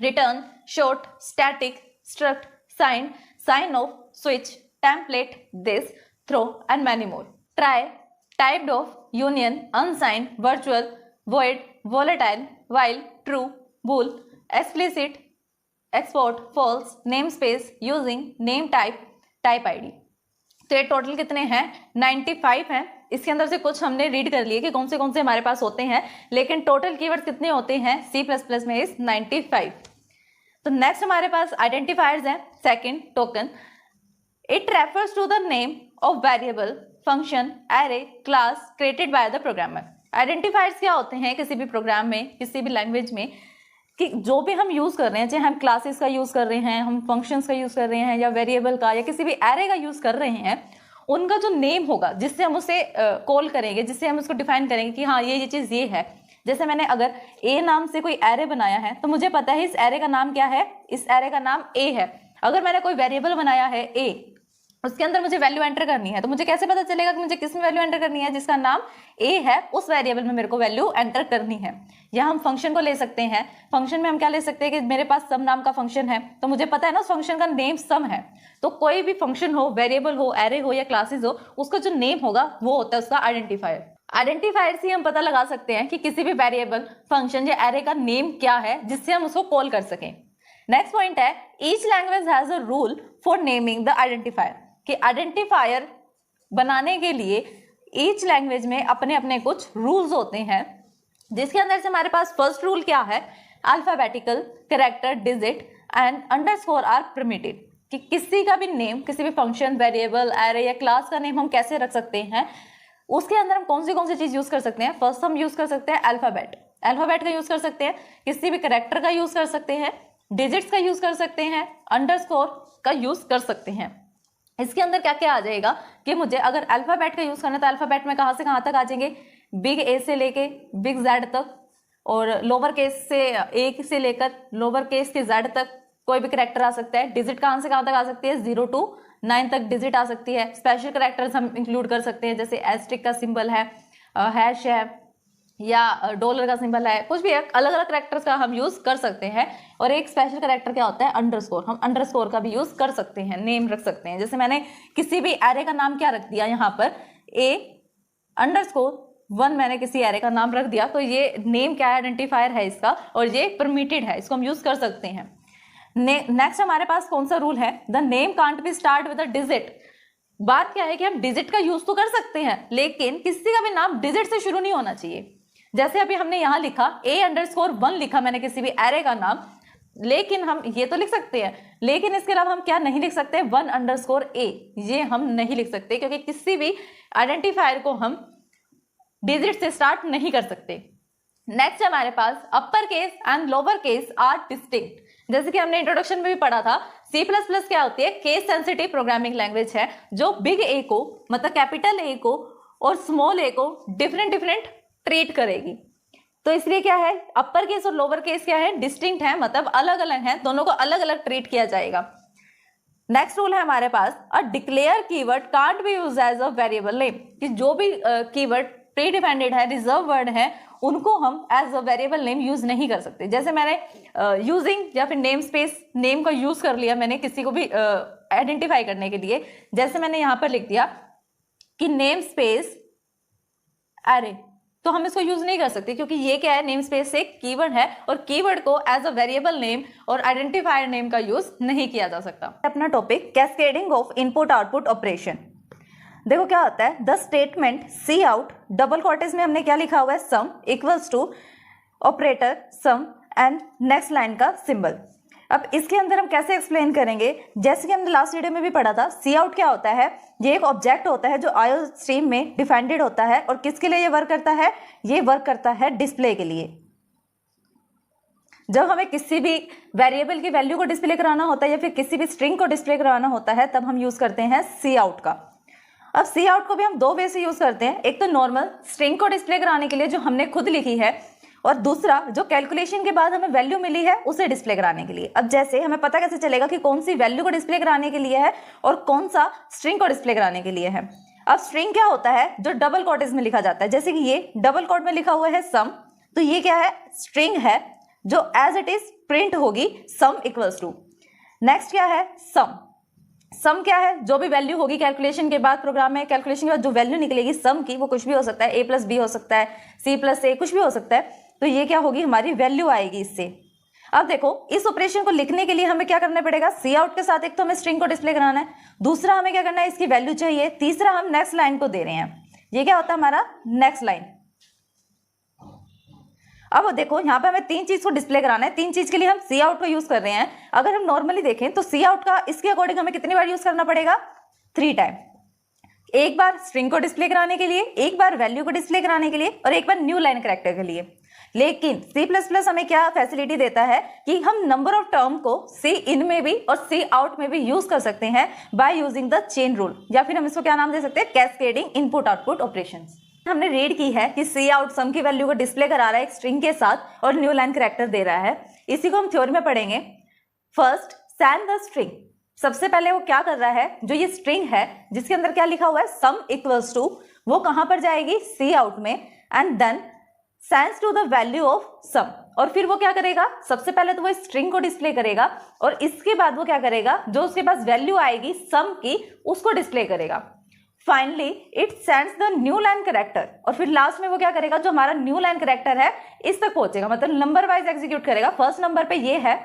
return, short, static, struct, sign, sign of, switch, template, this, throw and many more. Try, typed of, union, unsigned, virtual, void, volatile, while, true, bool, explicit, export, false, namespace, using, name type, type ID। तो ये total कितने हैं? 95 हैं। इसके अंदर से कुछ हमने रीड कर लिए कि कौन से हमारे पास होते हैं, लेकिन टोटल कीवर्ड्स कितने होते हैं C++ में? इस 95। तो नेक्स्ट हमारे पास आइडेंटिफायर्स हैं। Second token, it refers to the name of variable, function, array, class created by the programmer. Identifiers क्या होते हैं किसी भी प्रोग्राम में, किसी भी लैंग्वेज में, कि जो भी हम यूज कर रहे हैं, चाहे हम क्लासेस का यूज कर रहे हैं, हम फंक्शंस का यूज कर रहे हैं, या वेरिएबल का या किसी भी एरे का यूज कर रहे हैं, उनका जो नेम होगा जिससे हम उसे कॉल करेंगे, जिससे हम उसको डिफाइन करेंगे कि हाँ ये चीज ये है। जैसे मैंने अगर ए नाम से कोई एरे बनाया है तो मुझे पता है इस एरे का नाम क्या है, इस एरे का नाम ए है। अगर मैंने कोई वेरिएबल बनाया है ए, उसके अंदर मुझे वैल्यू एंटर करनी है, तो मुझे कैसे पता चलेगा कि मुझे किस में वैल्यू एंटर करनी है? जिसका नाम ए है उस वेरिएबल में मेरे को वैल्यू एंटर करनी है। या हम फंक्शन को ले सकते हैं। फंक्शन में हम क्या ले सकते हैं कि मेरे पास सम नाम का फंक्शन है, तो मुझे पता है ना उस फंक्शन का नेम सम है। तो कोई भी फंक्शन हो, वेरिएबल हो, एरे हो या क्लासेस हो, उसका जो नेम होगा वो होता है उसका आइडेंटिफायर। आइडेंटिफायर से हम पता लगा सकते हैं कि किसी भी वेरिएबल, फंक्शन या एरे का नेम क्या है जिससे हम उसको कॉल कर सकें। नेक्स्ट पॉइंट है, each language has a rule for naming the identifier. कि आइडेंटिफायर बनाने के लिए ईच लैंग्वेज में अपने अपने कुछ रूल्स होते हैं, जिसके अंदर से हमारे पास फर्स्ट रूल क्या है? Alphabetical, character, digit and underscore are permitted. कि किसी का भी नेम, किसी भी फंक्शन, वेरिएबल, एरे या क्लास का नेम हम कैसे रख सकते हैं, उसके अंदर हम कौन सी चीज यूज कर सकते हैं? फर्स्ट हम यूज कर सकते हैं अल्फाबेट का यूज कर सकते हैं, किसी भी कैरेक्टर का यूज कर सकते हैं, डिजिट्स का यूज कर सकते हैं, अंडरस्कोर का यूज कर सकते हैं। इसके अंदर क्या क्या आ जाएगा कि मुझे अगर अल्फाबेट का यूज करना है तो अल्फाबेट में कहां से कहां तक आ जाएंगे? बिग ए से लेके बिग जेड तक, और लोअर केस से ए से लेकर लोअर केस के जेड तक कोई भी कैरेक्टर आ सकता है। डिजिट कहां से कहां तक आ सकती है? 0 to 9 तक डिजिट आ सकती है। स्पेशल कैरेक्टर्स हम इंक्लूड कर सकते हैं, जैसे एस्ट्रिक का सिंबल है, हैश है, या डॉलर का सिंबल है, कुछ भी अलग अलग कैरेक्टर्स का हम यूज कर सकते हैं। और एक स्पेशल कैरेक्टर क्या होता है? अंडरस्कोर। हम अंडरस्कोर का भी यूज कर सकते हैं, नेम रख सकते हैं। जैसे मैंने किसी भी एरे का नाम क्या रख दिया यहाँ पर, A_1 मैंने किसी एरे का नाम रख दिया, तो ये नेम क्या है? आइडेंटिफायर है इसका, और ये परमिटेड है, इसको हम यूज कर सकते हैं। नेक्स्ट हमारे पास कौन सा रूल है? The name can't be start with a digit. बात क्या है कि हम डिजिट का यूज तो कर सकते हैं, लेकिन किसी का भी नाम डिजिट से शुरू नहीं होना चाहिए। जैसे अभी हमने यहां लिखा A_1 लिखा मैंने किसी भी एरे का नाम, लेकिन हम ये तो लिख सकते हैं, लेकिन इसके अलावा हम क्या नहीं लिख सकते? 1_A, ये हम नहीं लिख सकते, क्योंकि किसी भी आइडेंटिफायर को हम डिजिट से स्टार्ट नहीं कर सकते। नेक्स्ट हमारे पास upper case and lower case are distinct. जैसे कि हमने इंट्रोडक्शन में भी पढ़ा था, C++ क्या होती है? केस सेंसिटिव प्रोग्रामिंग लैंग्वेज है, जो बिग ए को, मतलब कैपिटल ए को और स्मॉल ए को डिफरेंट ट्रीट करेगी। तो इसलिए क्या है, अपर केस और लोअर केस क्या है? डिस्टिंक्ट है, मतलब अलग अलग है, दोनों को अलग अलग ट्रीट किया जाएगा। नेक्स्ट रूल है हमारे पास, a declare keyword can't be used as a variable name, कि जो भी कीवर्ड प्री डिफाइंड है, रिजर्व वर्ड है, उनको हम as a variable name use नहीं कर सकते। जैसे मैंने यूजिंग या फिर नेम स्पेस, नेम का यूज कर लिया मैंने किसी को भी आइडेंटिफाई करने के लिए, जैसे मैंने यहां पर लिख दिया कि नेम स्पेस एरे, तो हम इसको यूज नहीं कर सकते क्योंकि ये क्या है, नेम स्पेस एक कीवर्ड है और कीवर्ड को एज अ वेरिएबल नेम और आइडेंटिफायर नेम का यूज नहीं किया जा सकता। अपना topic cascading of input output operation. देखो क्या होता है, the statement C out, double quotes में हमने क्या लिखा हुआ है, sum equals to operator sum and next line का सिंबल। अब इसके अंदर हम कैसे एक्सप्लेन करेंगे, जैसे कि हमने लास्ट वीडियो में भी पढ़ा था, सी आउट क्या होता है, ये एक ऑब्जेक्ट होता है जो आईओ स्ट्रीम में डिफाइंड होता है और किसके लिए ये वर्क करता है, ये वर्क करता है डिस्प्ले के लिए। जब हमें किसी भी वेरिएबल की वैल्यू को डिस्प्ले कराना होता है या फिर किसी भी स्ट्रिंग को डिस्प्ले कराना होता है, तब हम यूज करते हैं सी आउट का। अब सी आउट को भी हम दो वे से यूज करते हैं, एक तो नॉर्मल स्ट्रिंग को डिस्प्ले कराने के लिए जो हमने खुद लिखी है, और दूसरा जो कैलकुलेशन के बाद हमें वैल्यू मिली है उसे डिस्प्ले कराने के लिए। अब जैसे हमें पता कैसे चलेगा कि कौन सी वैल्यू को डिस्प्ले कराने के लिए है और कौन सा स्ट्रिंग को डिस्प्ले कराने के लिए है। अब स्ट्रिंग क्या होता है, जो डबल कोटेज में लिखा जाता है, जैसे कि ये डबल कोट में लिखा हुआ है सम, तो ये क्या है, स्ट्रिंग है जो एज इट इज प्रिंट होगी सम इक्वल्स टू। नेक्स्ट क्या है, सम। सम क्या है, जो भी वैल्यू होगी कैलकुलेशन के बाद, प्रोग्राम में कैलकुलेशन के बाद जो वैल्यू निकलेगी सम की, वो कुछ भी हो सकता है, a प्लस बी हो सकता है, c प्लस ए, कुछ भी हो सकता है। तो ये क्या होगी, हमारी वैल्यू आएगी इससे। अब देखो इस ऑपरेशन को लिखने के लिए हमें क्या करना पड़ेगा, सी आउट के साथ एक तो हमें स्ट्रिंग को डिस्प्ले कराना है, दूसरा हमें क्या करना है, इसकी वैल्यू चाहिए, तीसरा हम नेक्स्ट लाइन को दे रहे हैं, ये क्या होता है हमारा नेक्स्ट लाइन। अब देखो यहाँ पे हमें तीन चीज को डिस्प्ले कराना है, तीन चीज के लिए हम सी आउट को यूज कर रहे हैं। अगर हम नॉर्मली देखें तो सी आउट का इसके अकॉर्डिंग हमें कितनी बार यूज करना पड़ेगा, 3 टाइम। एक बार स्ट्रिंग को डिस्प्ले कराने के लिए, एक बार वैल्यू को डिस्प्ले कराने के लिए और एक बार न्यू लाइन कैरेक्टर के लिए। लेकिन C++ हमें क्या फैसिलिटी देता है कि हम नंबर ऑफ टर्म को सी इन में भी और सी आउट में भी यूज कर सकते हैं by using the chain rule, या फिर हम इसको क्या नाम दे सकते हैं, कैस्केडिंग इनपुट आउटपुट ऑपरेशंस। हमने रीड की है कि सी आउट सम की वैल्यू को डिस्प्ले करा रहा है एक स्ट्रिंग के साथ और न्यू लाइन कैरेक्टर दे रहा है। इसी को हम थ्योरी में पढ़ेंगे। फर्स्ट सेंड द स्ट्रिंग, सबसे पहले वो क्या कर रहा है, जो ये स्ट्रिंग है जिसके अंदर क्या लिखा हुआ है सम इक्वल्स टू, वो कहां पर जाएगी, सी आउट में, and then sends to the value of sum. और फिर वो क्या करेगा, सबसे पहले तो वो स्ट्रिंग को डिस्प्ले करेगा और इसके बाद वो क्या करेगा, जो उसके पास वैल्यू आएगी सम की उसको डिस्प्ले करेगा। Finally it sends the new line character, और फिर लास्ट में वो क्या करेगा, जो हमारा न्यू लाइन कैरेक्टर है इस तक पहुंचेगा, मतलब नंबर वाइज एग्जीक्यूट करेगा। फर्स्ट नंबर पे ये है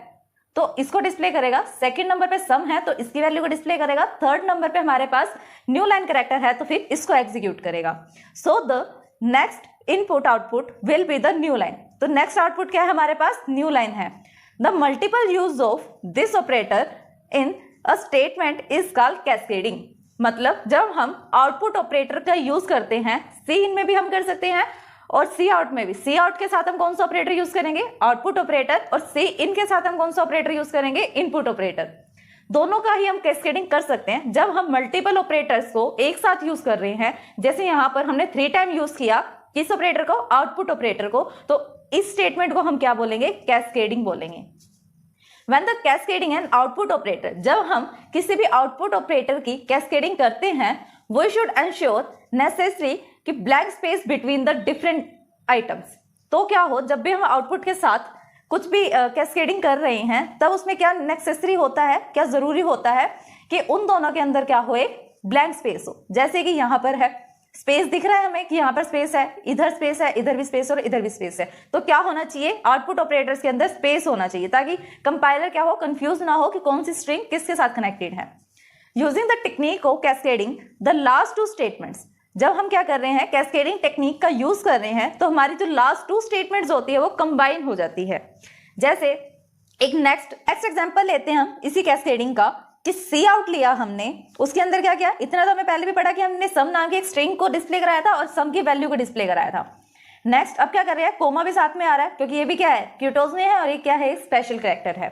तो इसको डिस्प्ले करेगा, सेकंड नंबर पे सम है तो इसकी वैल्यू को डिस्प्ले करेगा, थर्ड नंबर पे हमारे पास न्यू लाइन कैरेक्टर है तो फिर इसको एग्जीक्यूट करेगा। So the next input output will be the new line. तो नेक्स्ट आउटपुट क्या है हमारे पास, न्यू लाइन है। The multiple use of this operator in a statement is called cascading. मतलब जब हम आउटपुट ऑपरेटर का यूज करते हैं, सी इन में भी हम कर सकते हैं और सी आउट में भी। सी आउट के साथ हम कौन सा ऑपरेटर यूज करेंगे, आउटपुट ऑपरेटर, और सी इन के साथ हम कौन सा ऑपरेटर यूज करेंगे, इनपुट ऑपरेटर। दोनों का ही हम कैस्केडिंग कर सकते हैं जब हम मल्टीपल ऑपरेटर्स को एक साथ यूज कर रहे हैं। जैसे यहां पर हमने 3 टाइम यूज किया किस ऑपरेटर को, आउटपुट ऑपरेटर को, तो इस स्टेटमेंट को हम क्या बोलेंगे, कैस्केडिंग बोलेंगे। When the cascading and output operator, जब हम किसी भी आउटपुट ऑपरेटर की कैस्केडिंग करते हैं, we should ensure necessary कि blank space between the different items। तो क्या हो, जब भी हम आउटपुट के साथ कुछ भी कैस्केडिंग कर रहे हैं तब उसमें क्या नेसेसरी होता है, क्या जरूरी होता है कि उन दोनों के अंदर क्या हो, एक ब्लैंक स्पेस हो। जैसे कि यहाँ पर है, स्पेस दिख रहा है हमें कि यहाँ पर स्पेस है, इधर स्पेस है, इधर भी स्पेस और इधर भी स्पेस है, तो क्या होना चाहिए, आउटपुट ऑपरेटर्स के अंदर स्पेस होना चाहिए ताकि कंपाइलर क्या हो, कंफ्यूज ना हो कि कौन सी स्ट्रिंग किसके साथ कनेक्टेड है। Using the technique of cascading the last 2 statements, जब हम क्या कर रहे हैं, कैस्केडिंग टेक्निक का यूज कर रहे हैं, तो हमारी जो लास्ट 2 स्टेटमेंट्स होती है वो कंबाइन हो जाती है। जैसे एक नेक्स्ट एग्जांपल लेते हैं हम इसी कैस्केडिंग का, कि सी आउट लिया हमने, उसके अंदर क्या किया, इतना तो हमें पहले भी पढ़ा कि हमने सम नाम की एक स्ट्रिंग को डिस्प्ले कराया था और सम की वैल्यू को डिस्प्ले कराया था। नेक्स्ट अब क्या कर रहे हैं, कोमा भी साथ में आ रहा है क्योंकि ये भी क्या है, क्यूटोज में है और ये क्या है, स्पेशल कैरेक्टर है।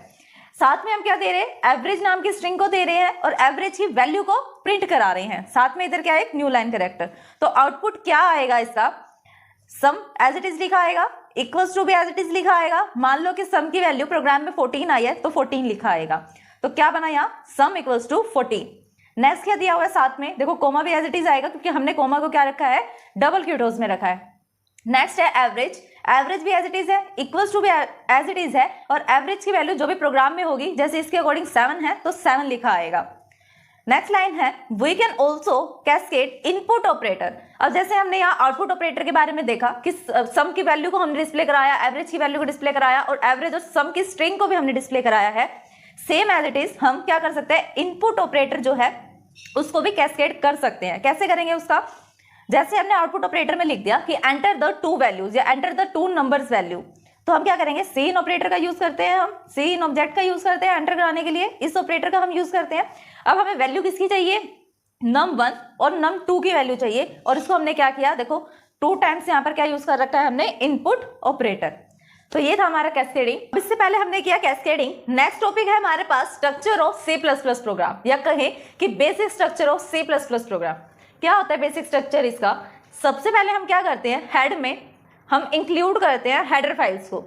साथ में हम क्या दे रहे हैं, एवरेज नाम की स्ट्रिंग को दे रहे हैं और एवरेज की वैल्यू को प्रिंट करा रहे हैं। साथ में इधर क्या है, एक न्यू लाइन कैरेक्टर। तो आउटपुट क्या आएगा इसका, सम एज इट इज लिखा आएगा, इक्वल्स टू भी एज इट इज लिखा आएगा। मान लो कि सम की वैल्यू प्रोग्राम में 14 आई है तो 14 लिखा आएगा। तो क्या बना यहाँ, सम इक्वल्स टू 14। नेक्स्ट क्या दिया हुआ है साथ में, देखो कोमा भी एज इट इज आएगा क्योंकि हमने कोमा को क्या रखा है, डबल क्यूटोज में रखा है। नेक्स्ट है एवरेज, एवरेज भी एज इट इज है, इक्वल्स टू भी एज इट इज है, और एवरेज की वैल्यू जो भी प्रोग्राम में होगी, जैसे इसके अकॉर्डिंग 7 है तो 7 लिखा आएगा। नेक्स्ट लाइन है we can also cascade input operator. अब जैसे हमने यहाँ आउटपुट ऑपरेटर के बारे में देखा कि सम की वैल्यू को हमने डिस्प्ले कराया, एवरेज की वैल्यू को डिस्प्ले कराया, और एवरेज और सम की स्ट्रिंग को भी हमने डिस्प्ले कराया है। सेम एज इट इज हम क्या कर सकते हैं, इनपुट ऑपरेटर जो है उसको भी कैस्केड कर सकते हैं। कैसे करेंगे उसका, जैसे हमने आउटपुट ऑपरेटर में लिख दिया कि एंटर द 2 वैल्यूज या एंटर द 2 नंबर्स वैल्यू, तो हम क्या करेंगे, सी इन ऑपरेटर का यूज करते हैं, हम सी इन ऑब्जेक्ट का यूज करते हैं एंटर कराने के लिए, इस ऑपरेटर का हम यूज करते हैं। अब हमें वैल्यू किसकी चाहिए, num1 और num2 की वैल्यू चाहिए, और इसको हमने क्या किया, देखो 2 टाइम्स यहाँ पर क्या यूज कर रखा है हमने, इनपुट ऑपरेटर। तो ये था हमारा कैस्केडिंग। इससे पहले हमने किया कैस्केडिंग। नेक्स्ट टॉपिक है हमारे पास स्ट्रक्चर ऑफ C++ प्रोग्राम, या कहें कि basic structure of C++ program. क्या होता है बेसिक स्ट्रक्चर इसका, सबसे पहले हम क्या करते हैं, हेड में हम इंक्लूड करते हैं हेडर फाइल्स को।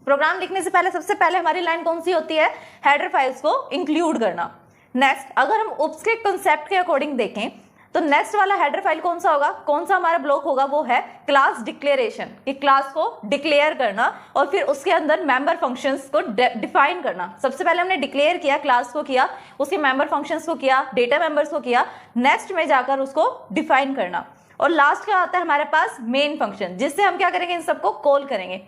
प्रोग्राम लिखने से पहले सबसे पहले हमारी लाइन कौन सी होती है, हेडर फाइल्स को इंक्लूड करना। नेक्स्ट अगर हम उप्स के कंसेप्ट के अकॉर्डिंग देखें तो नेक्स्ट वाला हेडर फाइल कौन सा होगा, कौन सा हमारा ब्लॉक होगा, वो है क्लास डिक्लेरेशन, कि क्लास को डिक्लेयर करना और फिर उसके अंदर मेंबर फंक्शंस को डिफाइन करना। सबसे पहले हमने डिक्लेयर किया, क्लास को किया, उसके मेंबर फंक्शंस को किया, डेटा मेंबर्स को किया, नेक्स्ट में जाकर उसको डिफाइन करना, और लास्ट क्या आता है हमारे पास, मेन फंक्शन, जिससे हम क्या करेंगे, इन सबको कॉल करेंगे।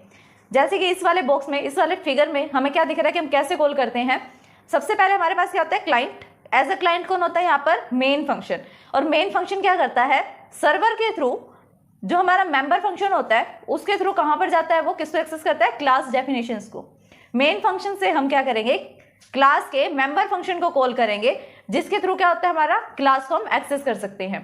जैसे कि इस वाले बॉक्स में, इस वाले फिगर में हमें क्या दिख रहा है कि हम कैसे कॉल करते हैं। सबसे पहले हमारे पास क्या होता है, क्लाइंट। एज अ क्लाइंट कौन होता है यहाँ पर, मेन फंक्शन। और मेन फंक्शन क्या करता है, सर्वर के थ्रू जो हमारा मेंबर फंक्शन होता है उसके थ्रू कहां पर जाता है, वो किसको एक्सेस करता है, क्लास डेफिनेशंस को। मेन फंक्शन से हम क्या करेंगे, क्लास के मेंबर फंक्शन को कॉल करेंगे, जिसके थ्रू क्या होता है हमारा, क्लास को हम एक्सेस कर सकते हैं।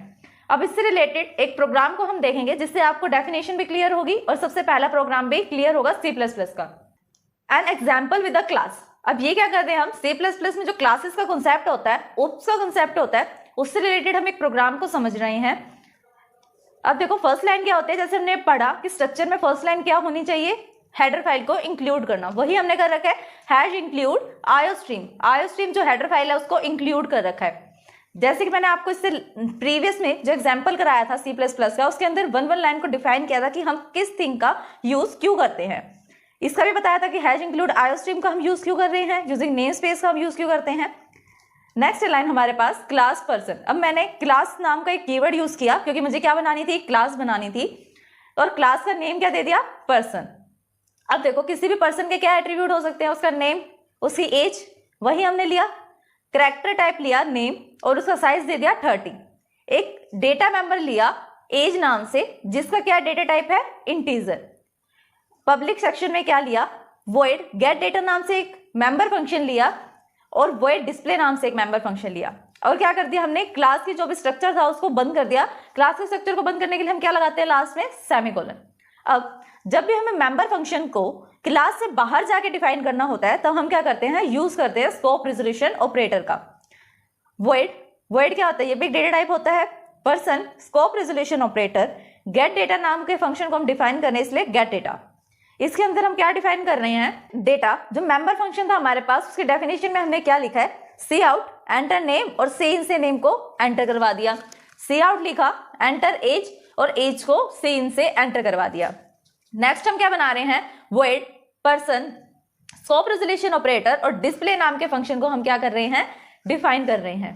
अब इससे रिलेटेड एक प्रोग्राम को हम देखेंगे जिससे आपको डेफिनेशन भी क्लियर होगी और सबसे पहला प्रोग्राम भी क्लियर होगा C++ का। An example with a class. अब ये क्या करते हैं हम, C++ में जो क्लासेस का कंसेप्ट होता है, उप्स का कंसेप्ट होता है, उससे रिलेटेड हम एक प्रोग्राम को समझ रहे हैं। अब देखो फर्स्ट लाइन क्या होती है, जैसे हमने पढ़ा कि स्ट्रक्चर में फर्स्ट लाइन क्या होनी चाहिए, हेडर फाइल को इंक्लूड करना, वही हमने कर रखा है, हैश इंक्लूड आयोस्ट्रीम। आयोस्ट्रीम जो हेडर फाइल है उसको इंक्लूड कर रखा है। जैसे कि मैंने आपको इससे प्रीवियस में जो एग्जांपल कराया था C++ का, उसके अंदर 1 लाइन को डिफाइन किया था कि हम किस थिंग का यूज क्यों करते हैं। इसका भी बताया था कि हैश इंक्लूड आयोस्ट्रीम का हम यूज क्यों कर रहे हैं, यूजिंग नेम स्पेस का हम यूज क्यों करते हैं। नेक्स्ट लाइन हमारे पास क्लास पर्सन। अब मैंने क्लास नाम का एक कीवर्ड यूज किया क्योंकि मुझे क्या बनानी थी, क्लास बनानी थी, और क्लास का नेम क्या दे दिया, पर्सन। अब देखो किसी भी पर्सन के क्या एट्रीब्यूट हो सकते हैं, उसका नेम, उसकी एज, वही हमने लिया, कैरेक्टर टाइप लिया नेम, और उसका साइज दे दिया 30। एक डेटा मेंबर लिया एज नाम से, जिसका क्या डेटा टाइप है, इंटीजर। पब्लिक सेक्शन में क्या लिया, वॉइड गेट डेटा नाम से एक मेंबर फंक्शन लिया, और वॉइड डिस्प्ले नाम से एक मेंबर फंक्शन लिया। और क्या कर दिया हमने, क्लास की जो भी स्ट्रक्चर था उसको बंद कर दिया। क्लास के स्ट्रक्चर को बंद करने के लिए हम क्या लगाते हैं, लास्ट में सेमीकोलन। अब जब भी हमें मेंबर फंक्शन को क्लास से बाहर जाके डिफाइन करना होता है तब हम क्या करते हैं, यूज करते हैं स्कोप रिजोल्यूशन ऑपरेटर का। वॉइड क्या होता है, ये भी डेटा टाइप होता है, person scope resolution operator, gate data नाम के फंक्शन को हम डिफाइन करने, इसलिए गेट डेटा। इसके अंदर हम क्या डिफाइन कर रहे हैं, डेटा। जो मेंबर फंक्शन था हमारे पास, उसकी डेफिनेशन में हमने क्या लिखा है, सी आउट एंटर नेम, और सी इन से नेम को एंटर करवा दिया। सी आउट लिखा, एंटर एज, और एज को सी इन से एंटर करवा दिया। नेक्स्ट हम क्या बना रहे हैं, void person scope resolution operator और डिस्प्ले नाम के फंक्शन को हम क्या कर रहे हैं, डिफाइन कर रहे हैं।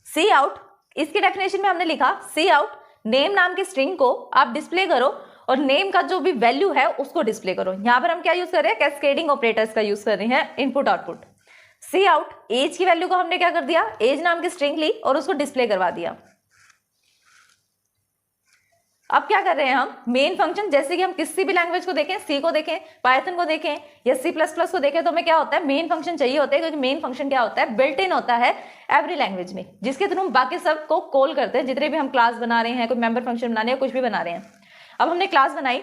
सी आउट, इसकी डेफिनेशन में हमने लिखा, सी आउट नेम नाम की स्ट्रिंग को आप डिस्प्ले करो और नेम का जो भी वैल्यू है उसको डिस्प्ले करो। यहां पर हम क्या यूज कर रहे हैं, कैस्केडिंग ऑपरेटर्स का यूज कर रहे हैं, इनपुट आउटपुट। सी आउट एज की वैल्यू को हमने क्या कर दिया, एज नाम की स्ट्रिंग ली और उसको डिस्प्ले करवा दिया। अब क्या कर रहे हैं हम, मेन फंक्शन, जैसे कि हम किसी भी लैंग्वेज को देखें, सी को देखें, पाइथन को देखें या C++ को देखें, तो हमें क्या होता है, मेन फंक्शन चाहिए होता है, क्योंकि मेन फंक्शन क्या होता है, बिल्ट इन होता है एवरी लैंग्वेज में, जिसके थ्रू हम बाकी सब को कॉल करते हैं, जितने भी हम क्लास बना रहे हैं, कोई मेंबर फंक्शन बना रहे हैं, कुछ भी बना रहे हैं। अब हमने क्लास बनाई,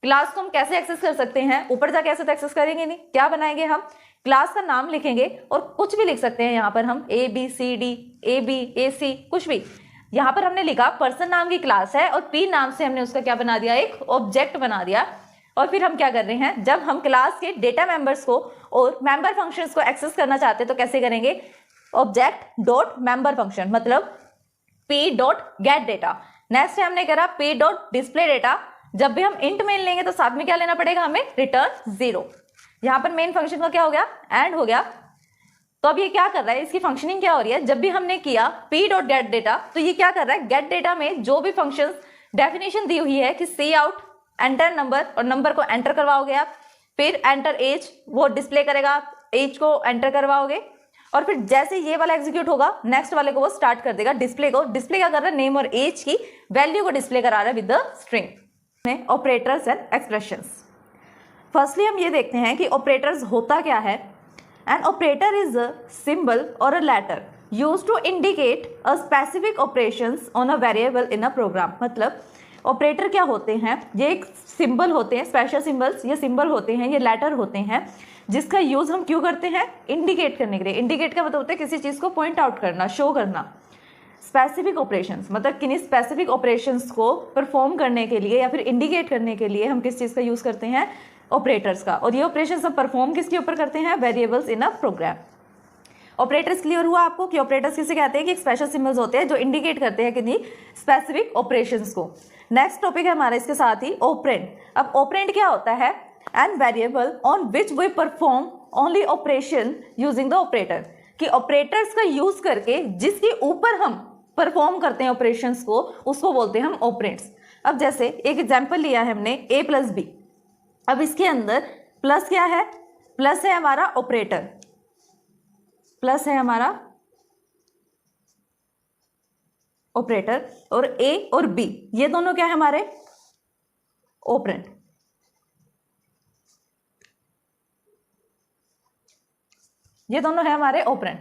क्लास को हम कैसे एक्सेस कर सकते हैं, ऊपर जाके ऐसे तो एक्सेस करेंगे नहीं, क्या बनाएंगे हम, क्लास का नाम लिखेंगे और कुछ भी लिख सकते हैं यहाँ पर हम, ABCD AB AC कुछ भी। यहाँ पर हमने लिखा पर्सन नाम की क्लास है और P नाम से हमने उसका क्या बना दिया, एक ऑब्जेक्ट बना दिया, और फिर हम क्या कर रहे हैं, जब हम क्लास के डेटा मेंबर्स को और मेंबर फंक्शंस को एक्सेस करना चाहते हैं तो कैसे करेंगे, ऑब्जेक्ट डॉट मेंबर फंक्शन, मतलब p dot gate data. Next हमने करा p डॉट डिस्प्ले डेटा। जब भी हम इंट मेन लेंगे तो साथ में क्या लेना पड़ेगा हमें, रिटर्न 0। यहाँ पर मेन फंक्शन का क्या हो गया, एंड हो गया। तो अब ये क्या कर रहा है, इसकी फंक्शनिंग क्या हो रही है, जब भी हमने किया p डॉट गेट डेटा तो ये क्या कर रहा है, गेट डेटा में जो भी फंक्शंस डेफिनेशन दी हुई है कि सी आउट एंटर नंबर, और नंबर को एंटर करवाओगे आप, फिर एंटर एज वो डिस्प्ले करेगा, एज को एंटर करवाओगे, और फिर जैसे ये वाला एग्जीक्यूट होगा नेक्स्ट वाले को वो स्टार्ट कर देगा डिस्प्ले को। डिस्प्ले क्या कर रहा है, नेम और एज की वैल्यू को डिस्प्ले करा रहा है with the string. Operators and expressions. Firstly हम ये देखते हैं कि ऑपरेटर्स होता क्या है। An operator is a symbol और a letter used to indicate a specific operations on a variable in a program. मतलब ऑपरेटर क्या होते हैं, ये एक सिंबल होते हैं, स्पेशल सिंबल्स ये सिंबल होते हैं, ये लेटर होते हैं, जिसका यूज हम क्यों करते हैं, इंडिकेट करने के लिए। इंडिकेट का मतलब होता है किसी चीज को पॉइंट आउट करना, शो करना। स्पेसिफिक ऑपरेशंस मतलब किन्हीं स्पेसिफिक ऑपरेशंस को परफॉर्म करने के लिए या फिर इंडिकेट करने के लिए हम किस चीज का यूज करते हैं, ऑपरेटर्स का। और ये ऑपरेशंस हम परफॉर्म किसके ऊपर करते हैं, variables in a program. Operators clear हुआ आपको कि ऑपरेटर्स किसे कहते हैं, कि स्पेशल सिंबल्स होते हैं जो इंडिकेट करते हैं किन्हीं स्पेसिफिक ऑपरेशंस को। नेक्स्ट टॉपिक है हमारा इसके साथ ही ऑपरेंड। अब ऑपरेंड क्या होता है, an variable on which we perform only operation using the operator, कि ऑपरेटर्स का यूज करके जिसके ऊपर हम परफॉर्म करते हैं ऑपरेशंस को, उसको बोलते हैं हम ऑपरेंड्स। अब जैसे एक एग्जांपल लिया है हमने a प्लस बी। अब इसके अंदर प्लस क्या है, प्लस है हमारा ऑपरेटर, प्लस है हमारा ऑपरेटर, और a और b ये दोनों क्या है हमारे ऑपरेंड। ये दोनों है हमारे ऑपरेंड।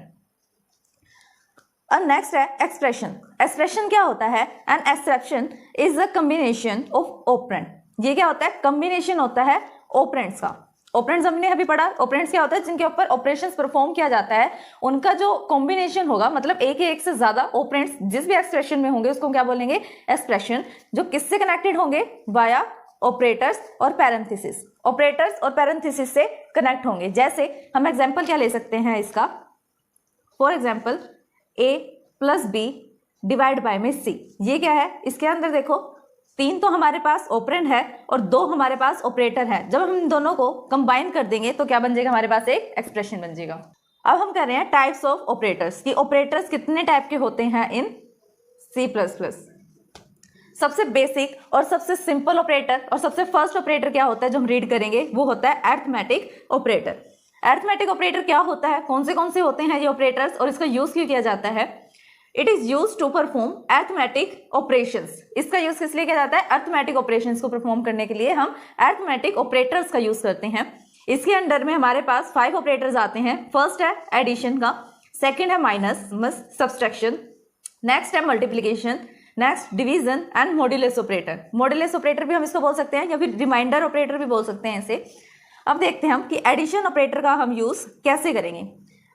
और नेक्स्ट है एक्सप्रेशन। एक्सप्रेशन क्या होता है, an expression is a combination of operand. ये क्या होता है, कॉम्बिनेशन होता है ऑपरेंड्स का। ऑपरेंड्स हमने अभी पढ़ा, ऑपरेंड्स क्या होता है, जिनके ऊपर ऑपरेशंस परफॉर्म किया जाता है, उनका जो कॉम्बिनेशन होगा, मतलब एक या एक से ज्यादा ऑपरेंड्स जिस भी एक्सप्रेशन में होंगे उसको क्या बोलेंगे, एक्सप्रेशन, जो किससे कनेक्टेड होंगे, वाया ऑपरेटर्स और पैरेंथेसिस। ऑपरेटर्स और पैरेंथेसिस से कनेक्ट होंगे। जैसे हम एग्जांपल क्या ले सकते हैं इसका, for example a plus B divide by में c। ये क्या है, इसके अंदर देखो 3 तो हमारे पास ऑपरेंड है और 2 हमारे पास ऑपरेटर है। जब हम इन दोनों को कंबाइन कर देंगे तो क्या बन जाएगा, हमारे पास एक एक्सप्रेशन बन जाएगा। अब हम कर रहे हैं टाइप्स ऑफ ऑपरेटर्स, कि ऑपरेटर्स कितने टाइप के होते हैं इन C++। सबसे बेसिक और सबसे सिंपल ऑपरेटर और सबसे फर्स्ट ऑपरेटर क्या होता है जो हम रीड करेंगे, वो होता है अरिथमेटिक ऑपरेटर। अरिथमेटिक ऑपरेटर क्या होता है, कौन से होते हैं ये ऑपरेटर्स और इसका यूज क्यों किया जाता है। It is use to perform arithmetic operations. इसका यूज किस लिए किया जाता है, अरिथमेटिक ऑपरेशंस को परफॉर्म करने के लिए हम अरिथमेटिक ऑपरेटर्स का यूज करते हैं। इसके अंडर में हमारे पास 5 ऑपरेटर्स आते हैं। फर्स्ट है एडिशन का, सेकंड है माइनस सब्सट्रैक्शन, नेक्स्ट है multiplication, next division and modulus operator. Modulus operator भी हम इसको बोल सकते हैं या फिर रिमाइंडर ऑपरेटर भी बोल सकते हैं इसे। अब देखते हैं हम कि एडिशन ऑपरेटर का हम यूज कैसे करेंगे।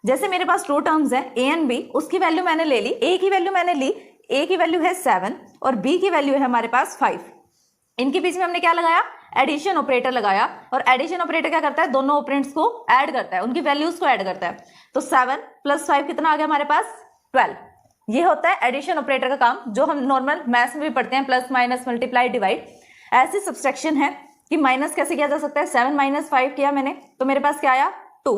जैसे मेरे पास 2 टर्म्स हैं a एंड b, उसकी वैल्यू मैंने ले ली, a की वैल्यू मैंने ली, a की वैल्यू है 7 और b की वैल्यू है हमारे पास 5। इनके बीच में हमने क्या लगाया, एडिशन ऑपरेटर लगाया। और एडिशन ऑपरेटर क्या करता है, दोनों ऑपरेंड्स को ऐड करता है, उनकी वैल्यूज को ऐड करता है। तो 7 + 5 कितना आ गया हमारे पास, 12। ये होता है एडिशन ऑपरेटर का काम, जो हम नॉर्मल मैथ्स में भी पढ़ते हैं, प्लस माइनस मल्टीप्लाई डिवाइड। ऐसी सब्सट्रैक्शन है कि माइनस कैसे किया जा सकता है, 7 - 5 किया मैंने तो मेरे पास क्या आया 2।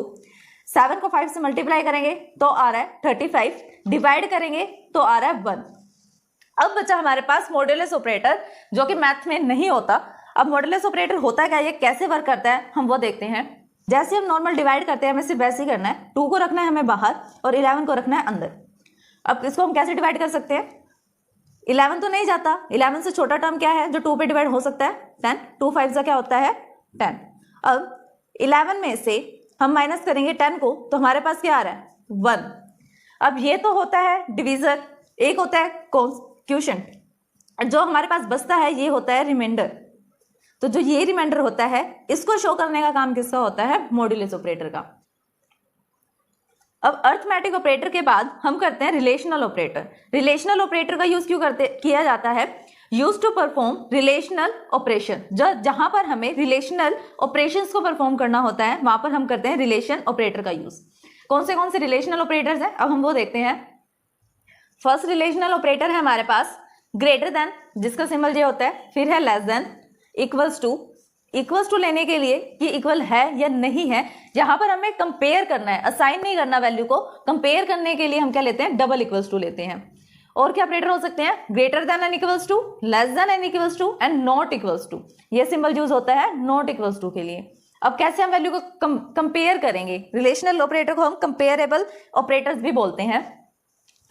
7 को 5 से मल्टीप्लाई करेंगे तो आ रहा है 35, डिवाइड करेंगे तो आ रहा है 1। अब बचा हमारे पास मॉड्यूलस ऑपरेटर, जो कि मैथ में नहीं होता। अब मॉड्यूलस ऑपरेटर होता क्या, ये कैसे वर्क करता है, हम वो देखते हैं। जैसे हम नॉर्मल डिवाइड करते हैं, हमें सिर्फ वैसे ही करना है। 2 को रखना है हमें बाहर और 11 को रखना है अंदर। अब इसको हम कैसे डिवाइड कर सकते हैं, 11 तो नहीं जाता, 11 से छोटा टर्म क्या है जो 2 पे डिवाइड हो सकता है, 10। 2 5 का क्या होता है 10। अब 11 में से हम माइनस करेंगे 10 को, तो हमारे पास क्या आ रहा है 1। अब ये तो होता है डिवीजर, एक होता है क्वोशिएंट, जो हमारे पास बचता है ये होता है रिमाइंडर। तो जो ये रिमाइंडर होता है, इसको शो करने का काम किसका होता है, मॉड्यूलस ऑपरेटर का। अब अरिथमेटिक ऑपरेटर के बाद हम करते हैं रिलेशनल ऑपरेटर। रिलेशनल ऑपरेटर का यूज क्यों किया जाता है, use to perform relational operation, जहां पर हमें रिलेशनल ऑपरेशंस को परफॉर्म करना होता है वहां पर हम करते हैं रिलेशन ऑपरेटर का यूज। कौन से रिलेशनल ऑपरेटर्स हैं अब हम वो देखते हैं। फर्स्ट रिलेशनल ऑपरेटर है हमारे पास ग्रेटर देन, जिसका सिंबल ये होता है, फिर है लेस देन, इक्वल्स टू लेने के लिए कि इक्वल है या नहीं है, जहां पर हमें कंपेयर करना है, असाइन नहीं करना वैल्यू को, कंपेयर करने के लिए हम क्या लेते हैं, डबल इक्वल्स टू लेते हैं। और क्या ऑपरेटर हो सकते हैं, greater than and equals to, less than and equals to and not equals to. ये सिंबल यूज होता है नॉट इक्वल्स टू के लिए। अब कैसे हम वैल्यू को कंपेयर करेंगे, रिलेशनल ऑपरेटर को हम कंपेरेबल ऑपरेटर्स भी बोलते हैं।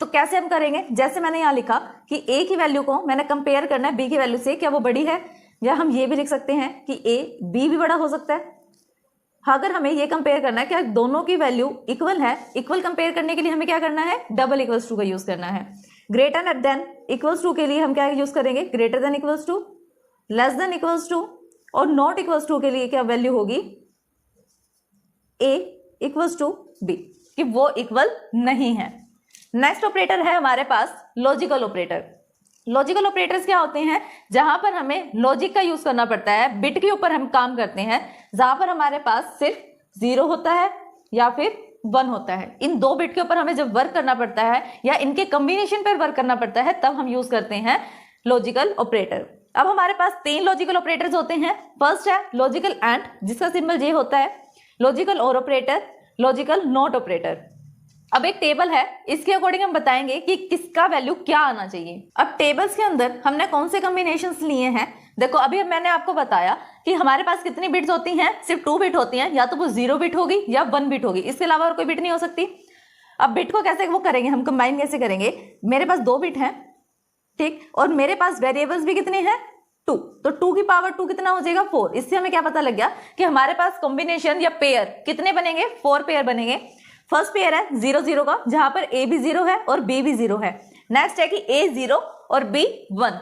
तो कैसे हम करेंगे, जैसे मैंने यहां लिखा कि ए की वैल्यू को मैंने कंपेयर करना है बी की वैल्यू से, क्या वो बड़ी है, या हम ये भी लिख सकते हैं कि ए बी भी बड़ा हो सकता है। अगर हमें ये कंपेयर करना है कि दोनों की वैल्यू इक्वल है, इक्वल कंपेयर करने के लिए हमें क्या करना है, डबल इक्वल्स टू का यूज करना है। ग्रेटर देन इक्वल्स टू के लिए हम क्या यूज करेंगे, greater than equals to, less than equals to, और नॉट इक्वल्स टू के लिए क्या वैल्यू होगी, ए इक्वल्स टू बी, कि वो इक्वल नहीं है। नेक्स्ट ऑपरेटर है हमारे पास लॉजिकल ऑपरेटर। लॉजिकल ऑपरेटर्स क्या होते हैं, जहां पर हमें लॉजिक का यूज करना पड़ता है, बिट के ऊपर हम काम करते हैं, जहां पर हमारे पास सिर्फ 0 होता है या फिर 1 होता है। इन दो बिट के ऊपर हमें जब वर्क करना पड़ता है या इनके कॉम्बिनेशन पर वर्क करना पड़ता है, तब हम यूज करते हैं लॉजिकल ऑपरेटर। अब हमारे पास 3 लॉजिकल ऑपरेटर्स होते हैं। फर्स्ट है लॉजिकल एंड, जिसका सिंबल ये होता है, लॉजिकल और ऑपरेटर, लॉजिकल नॉट ऑपरेटर। अब एक टेबल है, इसके अकॉर्डिंग हम बताएंगे कि किसका वैल्यू क्या आना चाहिए। अब टेबल्स के अंदर हमने कौन से कॉम्बिनेशंस लिए हैं, देखो अभी मैंने आपको बताया कि हमारे पास कितनी बिट्स होती हैं, सिर्फ 2 बिट होती हैं, या तो वो 0 बिट होगी या 1 बिट होगी, इसके अलावा और कोई बिट नहीं हो सकती। अब बिट को कैसे वो करेंगे, हम कंबाइन कैसे करेंगे, मेरे पास 2 बिट हैं, ठीक, और मेरे पास वेरिएबल्स भी कितने हैं, 2, तो 2 की पावर 2 कितना हो जाएगा, 4। इससे हमें क्या पता लग गया कि हमारे पास कॉम्बिनेशन या पेयर कितने बनेंगे, 4 पेयर बनेंगे। फर्स्ट पेयर है 0 0 का, जहां पर ए भी 0 है और बी भी 0 है। नेक्स्ट है कि ए 0 और बी 1।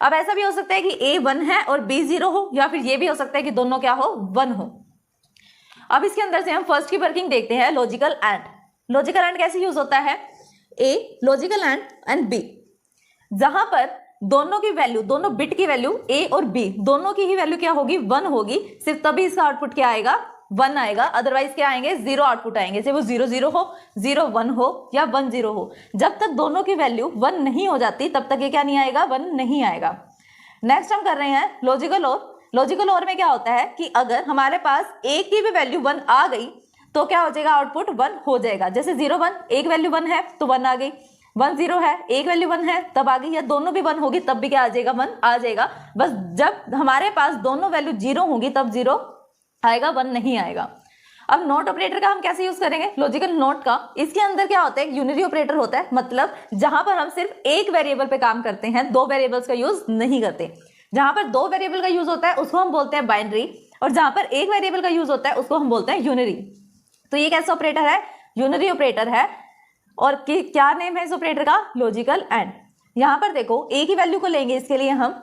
अब ऐसा भी हो सकता है कि ए 1 है और बी 0 हो, या फिर ये भी हो सकता है कि दोनों क्या हो, 1 हो। अब इसके अंदर से हम फर्स्ट की वर्किंग देखते हैं, लॉजिकल एंड। लॉजिकल एंड कैसे यूज होता है, ए लॉजिकल एंड बी, जहां पर दोनों की वैल्यू, दोनों बिट की वैल्यू ए और बी दोनों की ही वैल्यू क्या होगी, 1 होगी, सिर्फ तभी इसका आउटपुट क्या आएगा, 1 आएगा। अदरवाइज क्या आएंगे, 0 आउटपुट आएंगे, चाहे वो 0 0 हो, 0 1 हो या 1 0 हो। जब तक दोनों की वैल्यू 1 नहीं हो जाती तब तक ये क्या नहीं आएगा, 1 नहीं आएगा। नेक्स्ट हम कर रहे हैं लॉजिकल और। लॉजिकल और में क्या होता है कि अगर हमारे पास ए की भी वैल्यू 1 आ गई तो क्या हो जाएगा, आउटपुट 1 हो जाएगा। जैसे 0 1, एक वैल्यू 1 है तो 1 आ गई, 1 0 है, एक वैल्यू 1 है तब आ गई, या दोनों भी 1 होगी तब भी क्या आ जाएगा, 1 आ जाएगा। बस जब हमारे पास दोनों वैल्यू 0 होगी तब 0 आएगा, 1 नहीं आएगा। अब नॉट ऑपरेटर का हम कैसे यूज करेंगे, लॉजिकल नॉट का। इसके अंदर क्या होता है, यूनिरी ऑपरेटर होता है, मतलब जहां पर हम सिर्फ एक वेरिएबल पे काम करते हैं, 2 वेरिएबल्स का यूज नहीं करते। जहां पर 2 वेरिएबल का यूज होता है उसको हम बोलते हैं बाइनरी, और जहां पर एक वेरिएबल का यूज होता है उसको हम बोलते हैं यूनिरी। तो ये कैसा ऑपरेटर है, यूनिरी ऑपरेटर है। और क्या नेम है इस ऑपरेटर का, लॉजिकल एंड। यहां पर देखो ए की वैल्यू को लेंगे, इसके लिए हम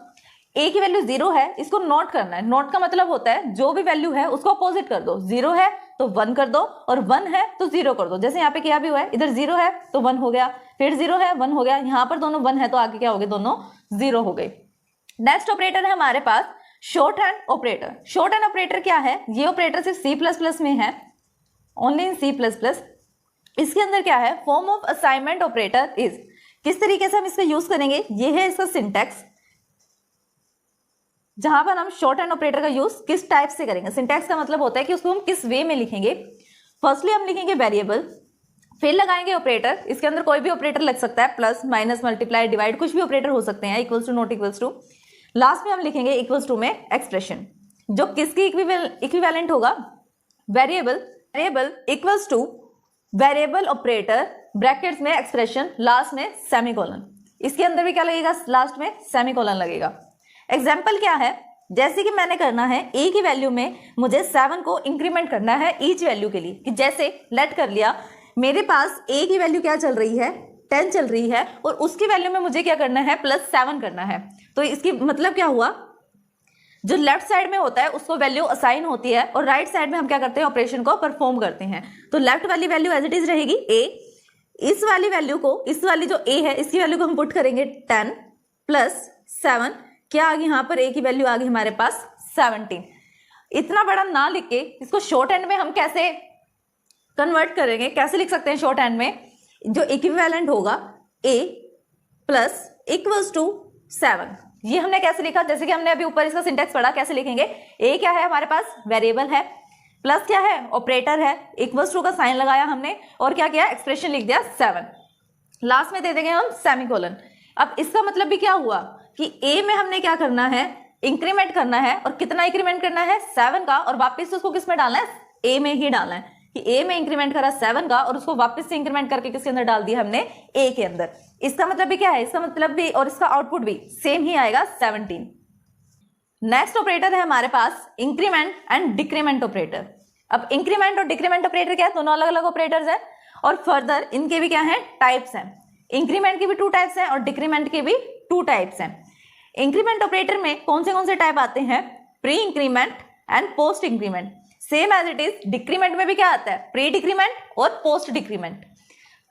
ए की वैल्यू 0 है, इसको नोट करना है। नोट का मतलब होता है जो भी वैल्यू है उसको अपोजिट कर दो, 0 है तो 1 कर दो और 1 है तो 0 कर दो। जैसे यहाँ पे क्या भी हुआ है, इधर 0 है तो 1 हो गया, फिर 0 है 1 हो गया, यहाँ पर दोनों 1 है तो आगे क्या हो गए, दोनों 0 हो गए। नेक्स्ट ऑपरेटर है हमारे पास short hand operator. Short hand operator क्या है, ये ऑपरेटर सिर्फ C++ में है, ओनली इन C++। इसके अंदर क्या है, form of assignment operator is. किस तरीके से हम इसका यूज करेंगे, ये है इसका सिंटैक्स, जहां पर हम शॉर्ट हैंड ऑपरेटर का यूज किस टाइप से करेंगे। सिंटैक्स का मतलब होता है कि उसको हम किस वे में लिखेंगे। फर्स्टली हम लिखेंगे वेरिएबल, फिर लगाएंगे ऑपरेटर। इसके अंदर कोई भी ऑपरेटर लग सकता है, प्लस माइनस मल्टीप्लाई डिवाइड, कुछ भी ऑपरेटर हो सकते हैं, equals to not equals to. Last में हम लिखेंगे इक्वल्स टू में एक्सप्रेशन, जो किसकी इक्विवेलेंट होगा, variable equals two variable operator brackets में एक्सप्रेशन, लास्ट में सेमीकोलन। इसके अंदर भी क्या लगेगा, लास्ट में सेमीकोलन लगेगा। एग्जाम्पल क्या है, जैसे कि मैंने करना है ए की वैल्यू में मुझे 7 को इंक्रीमेंट करना है ईच वैल्यू के लिए, कि जैसे लेट कर लिया मेरे पास ए की वैल्यू क्या चल रही है, 10 चल रही है, और उसकी वैल्यू में मुझे क्या करना है, +7 करना है। तो इसकी मतलब क्या हुआ, जो लेफ्ट साइड में होता है उसको वैल्यू असाइन होती है और राइट साइड में हम क्या करते हैं, ऑपरेशन को परफॉर्म करते हैं। तो लेफ्ट वाली वैल्यू एज इट इज रहेगी ए, इस वाली वैल्यू को, इस वाली जो ए है इसकी वैल्यू को हम पुट करेंगे 10 + 7, क्या आ गई यहाँ पर a की वैल्यू आ गई हमारे पास 17। इतना बड़ा ना लिख के इसको शॉर्ट हैंड में हम कैसे कन्वर्ट करेंगे, कैसे लिख सकते हैं शॉर्ट हैंड में? जो इक्विवेलेंट होगा a प्लस इक्वल्स टू 7, ये हमने कैसे लिखा? जैसे कि हमने अभी ऊपर इसका सिंटेक्स पढ़ा, कैसे लिखेंगे? a क्या है हमारे पास? वेरिएबल है, प्लस क्या है? ऑपरेटर है, इक्वल्स टू का साइन लगाया हमने और क्या किया? एक्सप्रेशन लिख दिया 7, लास्ट में दे देंगे हम सेमीकोलन। अब इसका मतलब भी क्या हुआ कि a में हमने क्या करना है? इंक्रीमेंट करना है, और कितना इंक्रीमेंट करना है? 7 का, और वापस उसको किस में डालना है? a में ही डालना है कि a में इंक्रीमेंट करा 7 का और उसको वापस से इंक्रीमेंट करके किसके अंदर डाल दिया हमने? a के अंदर। इसका मतलब भी क्या है? इसका मतलब भी और इसका आउटपुट भी सेम ही आएगा 17। नेक्स्ट ऑपरेटर है हमारे पास इंक्रीमेंट एंड डिक्रीमेंट ऑपरेटर। अब इंक्रीमेंट और डिक्रीमेंट ऑपरेटर क्या है? दोनों अलग अलग ऑपरेटर्स हैं, और फर्दर इनके भी क्या है? टाइप्स हैं। इंक्रीमेंट के भी 2 टाइप्स हैं और डिक्रीमेंट के भी 2 टाइप्स हैं। इंक्रीमेंट ऑपरेटर में कौन से टाइप आते हैं? Pre increment and post increment. Same as it is decrement में भी क्या आता है? प्री डिक्रीमेंट और पोस्ट डिक्रीमेंट।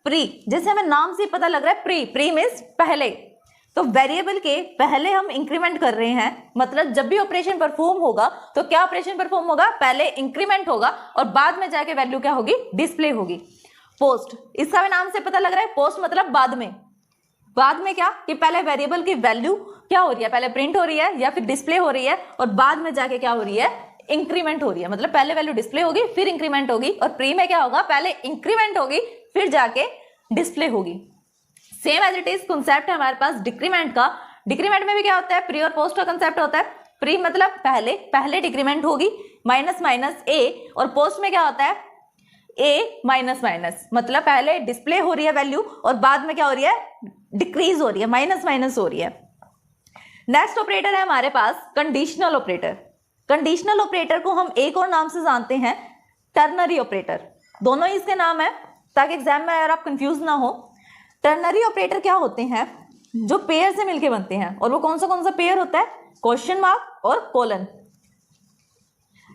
प्री, जैसे हमें नाम से पता लग रहा है, प्री मीन्स पहले, तो वेरिएबल के पहले हम इंक्रीमेंट कर रहे हैं, मतलब जब भी ऑपरेशन परफॉर्म होगा तो क्या ऑपरेशन परफॉर्म होगा? पहले इंक्रीमेंट होगा और बाद में जाके वैल्यू क्या होगी? डिस्प्ले होगी। पोस्ट, इसका भी नाम से पता लग रहा है, पोस्ट मतलब बाद में। बाद में क्या कि पहले वेरिएबल की वैल्यू क्या हो रही है? पहले प्रिंट हो रही है या फिर डिस्प्ले हो रही है, और बाद में जाके क्या हो रही है? इंक्रीमेंट हो रही है। मतलब पहले वैल्यू डिस्प्ले होगी फिर इंक्रीमेंट होगी, और प्री में क्या होगा? पहले इंक्रीमेंट होगी फिर जाके डिस्प्ले होगी। Same as it is concept है हमारे पास डिक्रीमेंट का। डिक्रीमेंट में भी क्या होता है? प्री और पोस्ट का कंसेप्ट होता है। प्री मतलब पहले डिक्रीमेंट होगी माइनस माइनस ए, और पोस्ट में क्या होता है? ए माइनस माइनस, मतलब पहले डिस्प्ले हो रही है वैल्यू और बाद में क्या हो रही है? डिक्रीज हो रही है, माइनस माइनस हो रही है। नेक्स्ट ऑपरेटर है हमारे पास कंडीशनल ऑपरेटर। कंडीशनल ऑपरेटर को हम एक और नाम से जानते हैं, टर्नरी ऑपरेटर। दोनों ही इसके नाम है ताकि एग्जाम में अगर आप कंफ्यूज ना हो। टर्नरी ऑपरेटर क्या होते हैं? जो पेयर से मिलके बनते हैं, और वो कौन सा पेयर होता है? क्वेश्चन मार्क और colon.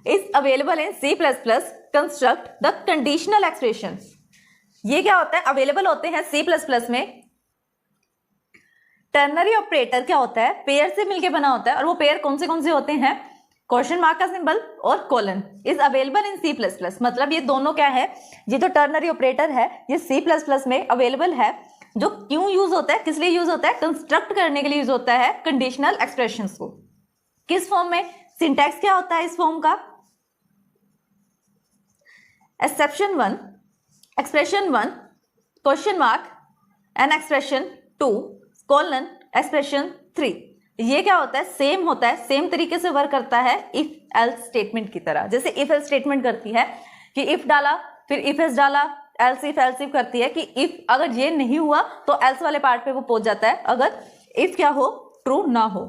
Is available in C++ construct the conditional expressions. ये क्या होता है? अवेलेबल होते हैं C++ में। टर्नरी ऑपरेटर क्या होता है? पेयर से मिलके बना होता है, और वो पेयर कौन से होते हैं? क्वेश्चन मार्क का सिंबल और colon. Is available in C++, मतलब ये दोनों क्या है? ये जो टर्नरी ऑपरेटर है ये C++ में अवेलेबल है। जो क्यों यूज होता है, किस लिए यूज होता है? कंस्ट्रक्ट करने के लिए यूज होता है कंडीशनल एक्सप्रेशंस को। किस फॉर्म में? सिंटैक्स क्या होता है इस फॉर्म का? Exception 1, expression 1, question mark and expression 2, colon, expression 3। ये क्या होता है? सेम होता है, सेम तरीके से वर्क करता है इफ एल्स स्टेटमेंट की तरह। जैसे इफ एल्स स्टेटमेंट करती है कि इफ डाला फिर इफ एल्स डाला, एल्स इफ करती है कि इफ अगर ये नहीं हुआ तो एल्स वाले पार्ट पे वो पहुंच जाता है अगर इफ क्या हो? ट्रू ना हो।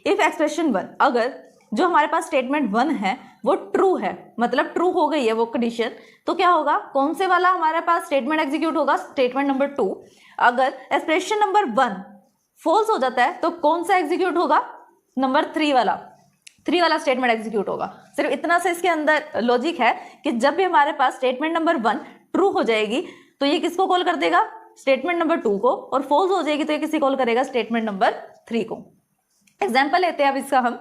इफ एक्सप्रेशन 1, अगर जो हमारे पास स्टेटमेंट 1 है वो ट्रू है, मतलब ट्रू हो गई है वो कंडीशन, तो क्या होगा? कौन से वाला हमारे पास स्टेटमेंट एग्जीक्यूट होगा? Statement number 2। अगर एक्सप्रेशन नंबर 1 फॉल्स हो जाता है तो कौन सा एग्जीक्यूट होगा? नंबर 3 वाला स्टेटमेंट एग्जीक्यूट होगा। सिर्फ इतना से इसके अंदर लॉजिक है कि जब भी हमारे पास स्टेटमेंट नंबर 1 ट्रू हो जाएगी तो ये किसको कॉल कर देगा? स्टेटमेंट नंबर 2 को, और फॉल्स हो जाएगी तो ये किसी कॉल करेगा? स्टेटमेंट नंबर 3 को। एग्जाम्पल लेते हैं अब इसका हम।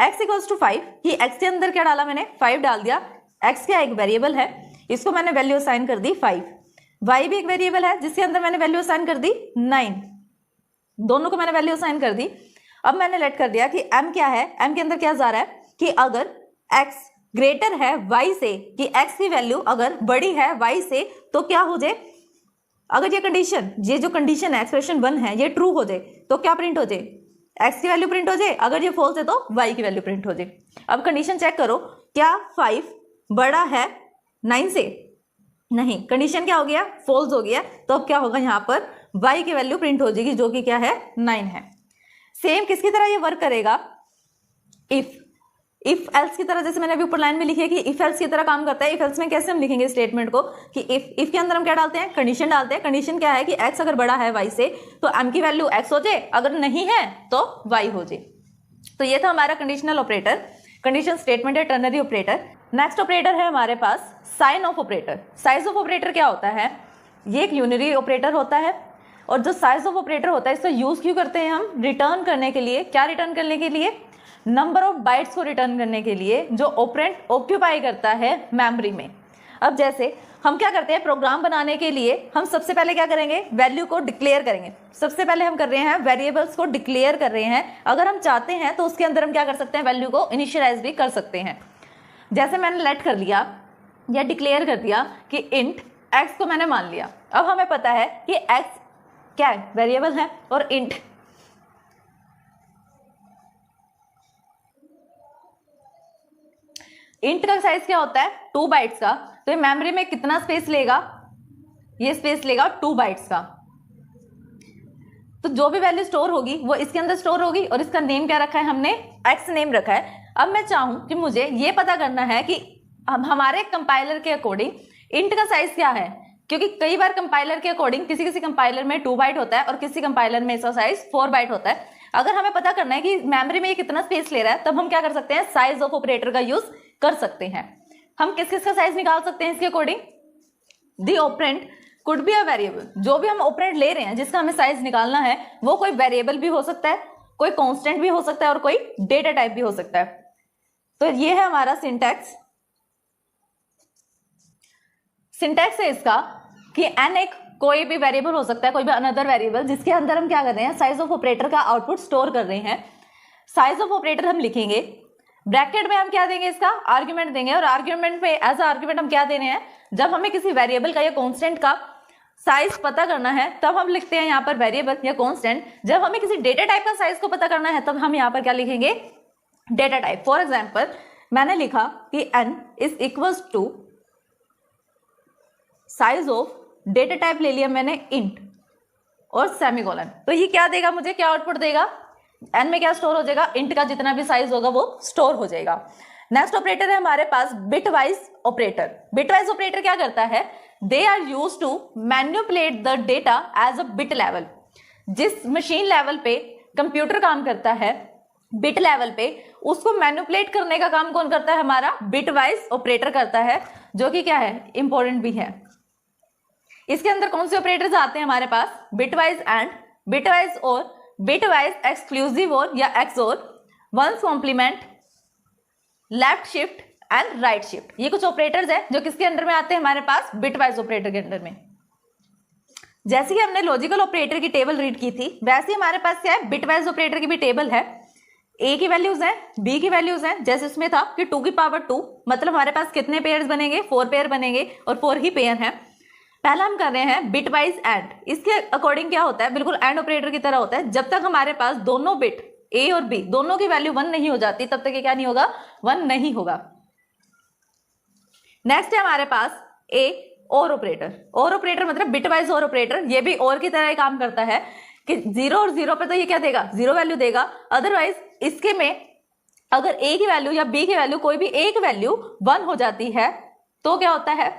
x इक्वल्स टू 5, कि x के अंदर क्या डाला मैंने? 5 डाल दिया। x क्या एक वेरिएबल है, इसको मैंने वैल्यू असाइन कर दी 5। y भी एक वेरिएबल है जिसके अंदर मैंने वैल्यू असाइन कर दी 9। दोनों को मैंने वैल्यू असाइन कर दी। अब मैंने लेट कर दिया कि m क्या है? m के अंदर क्या जा रहा है कि अगर x ग्रेटर है y से, कि x की वैल्यू अगर बड़ी है y से तो क्या हो जाए? अगर ये कंडीशन, ये जो कंडीशन है एक्सप्रेशन 1 है, ये ट्रू हो जाए तो क्या प्रिंट हो जाए? x की वैल्यू प्रिंट हो जाए। अगर ये फॉल्स है तो y की वैल्यू प्रिंट हो जाए। अब कंडीशन चेक करो, क्या 5 बड़ा है 9 से? नहीं, कंडीशन क्या हो गया? फॉल्स हो गया। तो अब क्या होगा? यहाँ पर y की वैल्यू प्रिंट हो जाएगी जो कि क्या है? 9 है। सेम किसकी तरह ये वर्क करेगा? इफ एल्स की तरह, जैसे मैंने अभी ऊपर लाइन में लिखी है कि इफ एल्स की तरह काम करता है। इफ एल्स में कैसे हम लिखेंगे स्टेटमेंट को कि इफ के अंदर हम क्या डालते हैं? कंडीशन डालते हैं। कंडीशन क्या है कि x अगर बड़ा है y से तो m की वैल्यू x हो जाए, अगर नहीं है तो y हो जाए। तो ये था हमारा कंडीशनल ऑपरेटर, कंडीशन स्टेटमेंट है टर्नरी ऑपरेटर। नेक्स्ट ऑपरेटर है हमारे पास sign of operator. Size of operator क्या होता है? ये एक यूनिटरी ऑपरेटर होता है। और जो साइज ऑफ ऑपरेटर होता है इसका यूज क्यों करते हैं हम? रिटर्न करने के लिए। क्या रिटर्न करने के लिए? नंबर ऑफ बाइट्स को रिटर्न करने के लिए जो ऑपरेंड ऑक्यूपाई करता है मेमोरी में। अब जैसे हम क्या करते हैं, प्रोग्राम बनाने के लिए हम सबसे पहले क्या करेंगे, वैल्यू को डिक्लेयर करेंगे। सबसे पहले हम कर रहे हैं वेरिएबल्स को डिक्लेयर कर रहे हैं। अगर हम चाहते हैं तो उसके अंदर हम क्या कर सकते हैं, वैल्यू को इनिशियलाइज भी कर सकते हैं। जैसे मैंने लेट कर लिया या डिक्लेयर कर दिया कि इंट एक्स को मैंने मान लिया। अब हमें पता है कि एक्स क्या है, वेरिएबल है, और इंट का साइज क्या होता है, 2 बाइट्स का। तो ये मेमोरी में कितना स्पेस लेगा, ये स्पेस लेगा 2 बाइट्स का। तो जो भी वैल्यू स्टोर होगी वो इसके अंदर स्टोर होगी, और इसका नेम क्या रखा है हमने, एक्स नेम रखा है। अब मैं चाहूं कि मुझे ये पता करना है कि हमारे कंपाइलर के अकॉर्डिंग इंट का साइज क्या है, क्योंकि कई बार कंपाइलर के अकॉर्डिंग किसी कंपाइलर में 2 बाइट होता है और किसी कंपाइलर में इसका साइज 4 बाइट होता है। अगर हमें पता करना है कि मेमोरी में ये कितना स्पेस ले रहा है, तब हम क्या कर सकते हैं, साइज ऑफ ऑपरेटर का यूज कर सकते हैं। हम किस किस का साइज निकाल सकते हैं इसके according? The operand could be a variable. जो भी हम ऑपरेंड ले रहे हैं जिसका हमें साइज निकालना है वो कोई वेरिएबल भी हो सकता है, कोई कांस्टेंट भी हो सकता है, और कोई डेटा टाइप भी हो सकता है। तो ये है हमारा सिंटैक्स। सिंटैक्स है इसका कि एन एक कोई भी वेरिएबल हो सकता है, कोई भी अनदर वेरिएबल, जिसके अंदर हम क्या कर रहे हैं, साइज ऑफ ऑपरेटर का आउटपुट स्टोर कर रहे हैं। साइज ऑफ ऑपरेटर हम लिखेंगे, ब्रैकेट में हम क्या देंगे, इसका आर्ग्यूमेंट देंगे, और आर्ग्यूमेंट में एज आर्ग्यूमेंट हम क्या दे रहे हैं, जब हमें किसी वेरिएबल का या कांस्टेंट का साइज पता करना है तब हम लिखते हैं यहाँ पर वेरिएबल या कांस्टेंट। जब हमें किसी डेटा टाइप का साइज को पता करना है तब हम यहाँ पर क्या लिखेंगे, डेटा टाइप। फॉर एग्जाम्पल मैंने लिखा कि n is equals to size of, data type ले लिया मैंने इंट और सेमीकोलन। तो ये क्या देगा मुझे, क्या आउटपुट देगा, n में क्या स्टोर हो जाएगा, इंट का जितना भी साइज होगा वो स्टोर हो जाएगा। नेक्स्ट ऑपरेटर है हमारे पास बिटवाइज ऑपरेटर। बिटवाइज ऑपरेटर क्या करता है, they are use to manipulate the data as a bit level. जिस मशीन लेवल पे कंप्यूटर काम करता है, बिट लेवल पे, उसको मैनिपुलेट करने का काम कौन करता है, हमारा बिटवाइज ऑपरेटर करता है, जो कि क्या है, इंपॉर्टेंट भी है। इसके अंदर कौन से ऑपरेटर्स आते हैं हमारे पास, bitwise and, bitwise or, bitwise exclusive or या XOR, one's complement, left shift and right shift. ये कुछ ऑपरेटर्स हैं जो किसके अंडर में आते हैं हमारे पास, बिटवाइज ऑपरेटर के अंडर में। जैसे कि हमने लॉजिकल ऑपरेटर की टेबल रीड की थी, वैसे हमारे पास क्या है, बिटवाइज ऑपरेटर की भी टेबल है। ए की वैल्यूज हैं, बी की वैल्यूज हैं। जैसे इसमें था कि 2 की पावर 2, मतलब हमारे पास कितने पेयर्स बनेंगे, 4 पेयर बनेंगे, और 4 ही पेयर हैं। पहला हम कर रहे हैं बिटवाइज एंड। इसके अकॉर्डिंग क्या होता है, बिल्कुल एंड ऑपरेटर की तरह होता है। जब तक हमारे पास दोनों बिट ए और बी दोनों की वैल्यू 1 नहीं हो जाती तब तक ये क्या नहीं होगा, 1 नहीं होगा। नेक्स्ट है हमारे पास ए और ऑपरेटर। और ऑपरेटर मतलब बिटवाइज और ऑपरेटर, ये भी और की तरह ही काम करता है कि 0 और 0 पे तो ये क्या देगा, 0 वैल्यू देगा। अदरवाइज इसके में अगर ए की वैल्यू या बी की वैल्यू कोई भी एक वैल्यू 1 हो जाती है तो क्या होता है,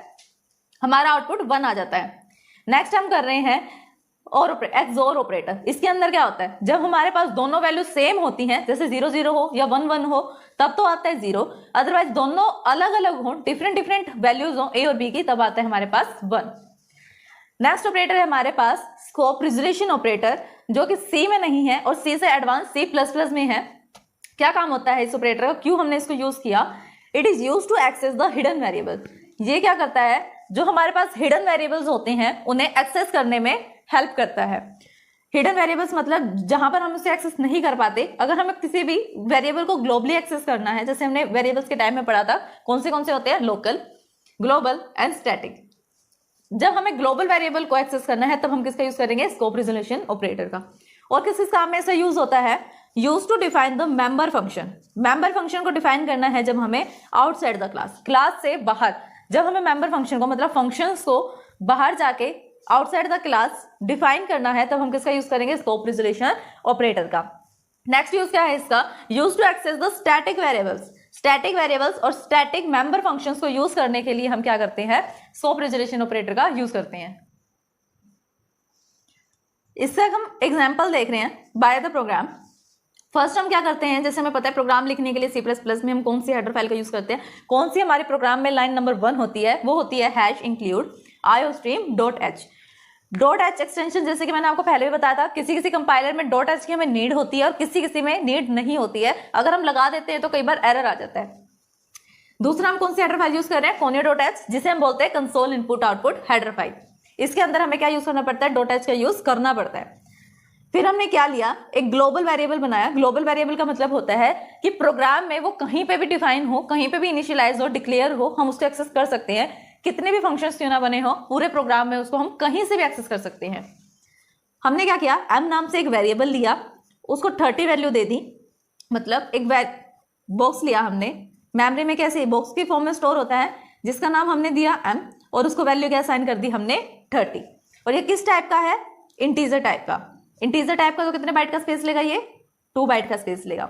हमारा आउटपुट 1 आ जाता है। नेक्स्ट हम कर रहे हैं और एक्सओर ऑपरेटर। इसके अंदर क्या होता है, जब हमारे पास दोनों वैल्यू सेम होती हैं, जैसे 0 0 हो या 1 1 हो, तब तो आता है 0। अदरवाइज दोनों अलग अलग हो, डिफरेंट वैल्यूज हो ए और बी की, तब आता है हमारे पास 1। नेक्स्ट ऑपरेटर है हमारे पास स्कोप रिजोल्यूशन ऑपरेटर, जो कि सी में नहीं है और सी से एडवांस C++ में है। क्या काम होता है इस ऑपरेटर का, क्यों हमने इसको यूज किया, it is use to access the hidden variable. ये क्या करता है, जो हमारे पास हिडन वेरिएबल्स होते हैं उन्हें एक्सेस करने में हेल्प करता है। हिडन वेरिएबल्स मतलब जहां पर हम उसे एक्सेस नहीं कर पाते। अगर हमें किसी भी वेरिएबल को ग्लोबली एक्सेस करना है, जैसे हमने वेरिएबल्स के टाइम में पढ़ा था, कौन से होते हैं, लोकल, ग्लोबल एंड स्टैटिक। जब हमें ग्लोबल वेरिएबल को एक्सेस करना है तब हम किसका यूज करेंगे, स्कोप रिजोल्यूशन ऑपरेटर का। और किस काम में इसका यूज होता है, use to define the member function. Member function को डिफाइन करना है जब हमें आउटसाइड द क्लास, क्लास से बाहर, जब हमें मेंबर फंक्शन को मतलब फंक्शंस को बाहर जाके आउटसाइड द क्लास डिफाइन करना है तब हम किसका यूज करेंगे, स्कोप रिजोल्यूशन ऑपरेटर का। नेक्स्ट यूज क्या है इसका, use to access the static variables. Static variables और स्टैटिक मेंबर फंक्शंस को यूज करने के लिए हम क्या करते हैं, स्कोप रिजोल्यूशन ऑपरेटर का यूज करते हैं। इससे हम एग्जांपल देख रहे हैं बाय द प्रोग्राम। फर्स्ट हम क्या करते हैं, जैसे हमें पता है प्रोग्राम लिखने के लिए C++ में हम कौन सी हेडर फाइल का यूज करते हैं, कौन सी हमारे प्रोग्राम में लाइन नंबर 1 होती है, वो होती है #include iostream.h। Dot H extension जैसे कि मैंने आपको पहले भी बताया था, किसी किसी कंपाइलर में डॉट एच की हमें नीड होती है और किसी किसी में नीड नहीं होती है। अगर हम लगा देते हैं तो कई बार एरर आ जाता है। दूसरा हम कौन सी हेडर फाइल यूज कर रहे हैं, कोनियो डॉट एच, जिसे हम बोलते हैं console input output header file. इसके अंदर हमें क्या यूज करना पड़ता है, डॉट एच का यूज करना पड़ता है। फिर हमने क्या लिया, एक ग्लोबल वेरिएबल बनाया। ग्लोबल वेरिएबल का मतलब होता है कि प्रोग्राम में वो कहीं पे भी डिफाइन हो, कहीं पे भी इनिशियलाइज हो, डिक्लेयर हो, हम उसको एक्सेस कर सकते हैं। कितने भी फंक्शंस क्यों ना बने हो, पूरे प्रोग्राम में उसको हम कहीं से भी एक्सेस कर सकते हैं। हमने क्या किया, m नाम से एक वेरिएबल लिया, उसको 30 वैल्यू दे दी। मतलब एक बॉक्स लिया हमने, मेमोरी में कैसे बॉक्स के फॉर्म में स्टोर होता है, जिसका नाम हमने दिया m, और उसको वैल्यू क्या असाइन कर दी हमने 30। और ये किस टाइप का है, इंटीजर टाइप का। इंटीजर टाइप का तो कितने बाइट का स्पेस लेगा, ये 2 बाइट का स्पेस लेगा।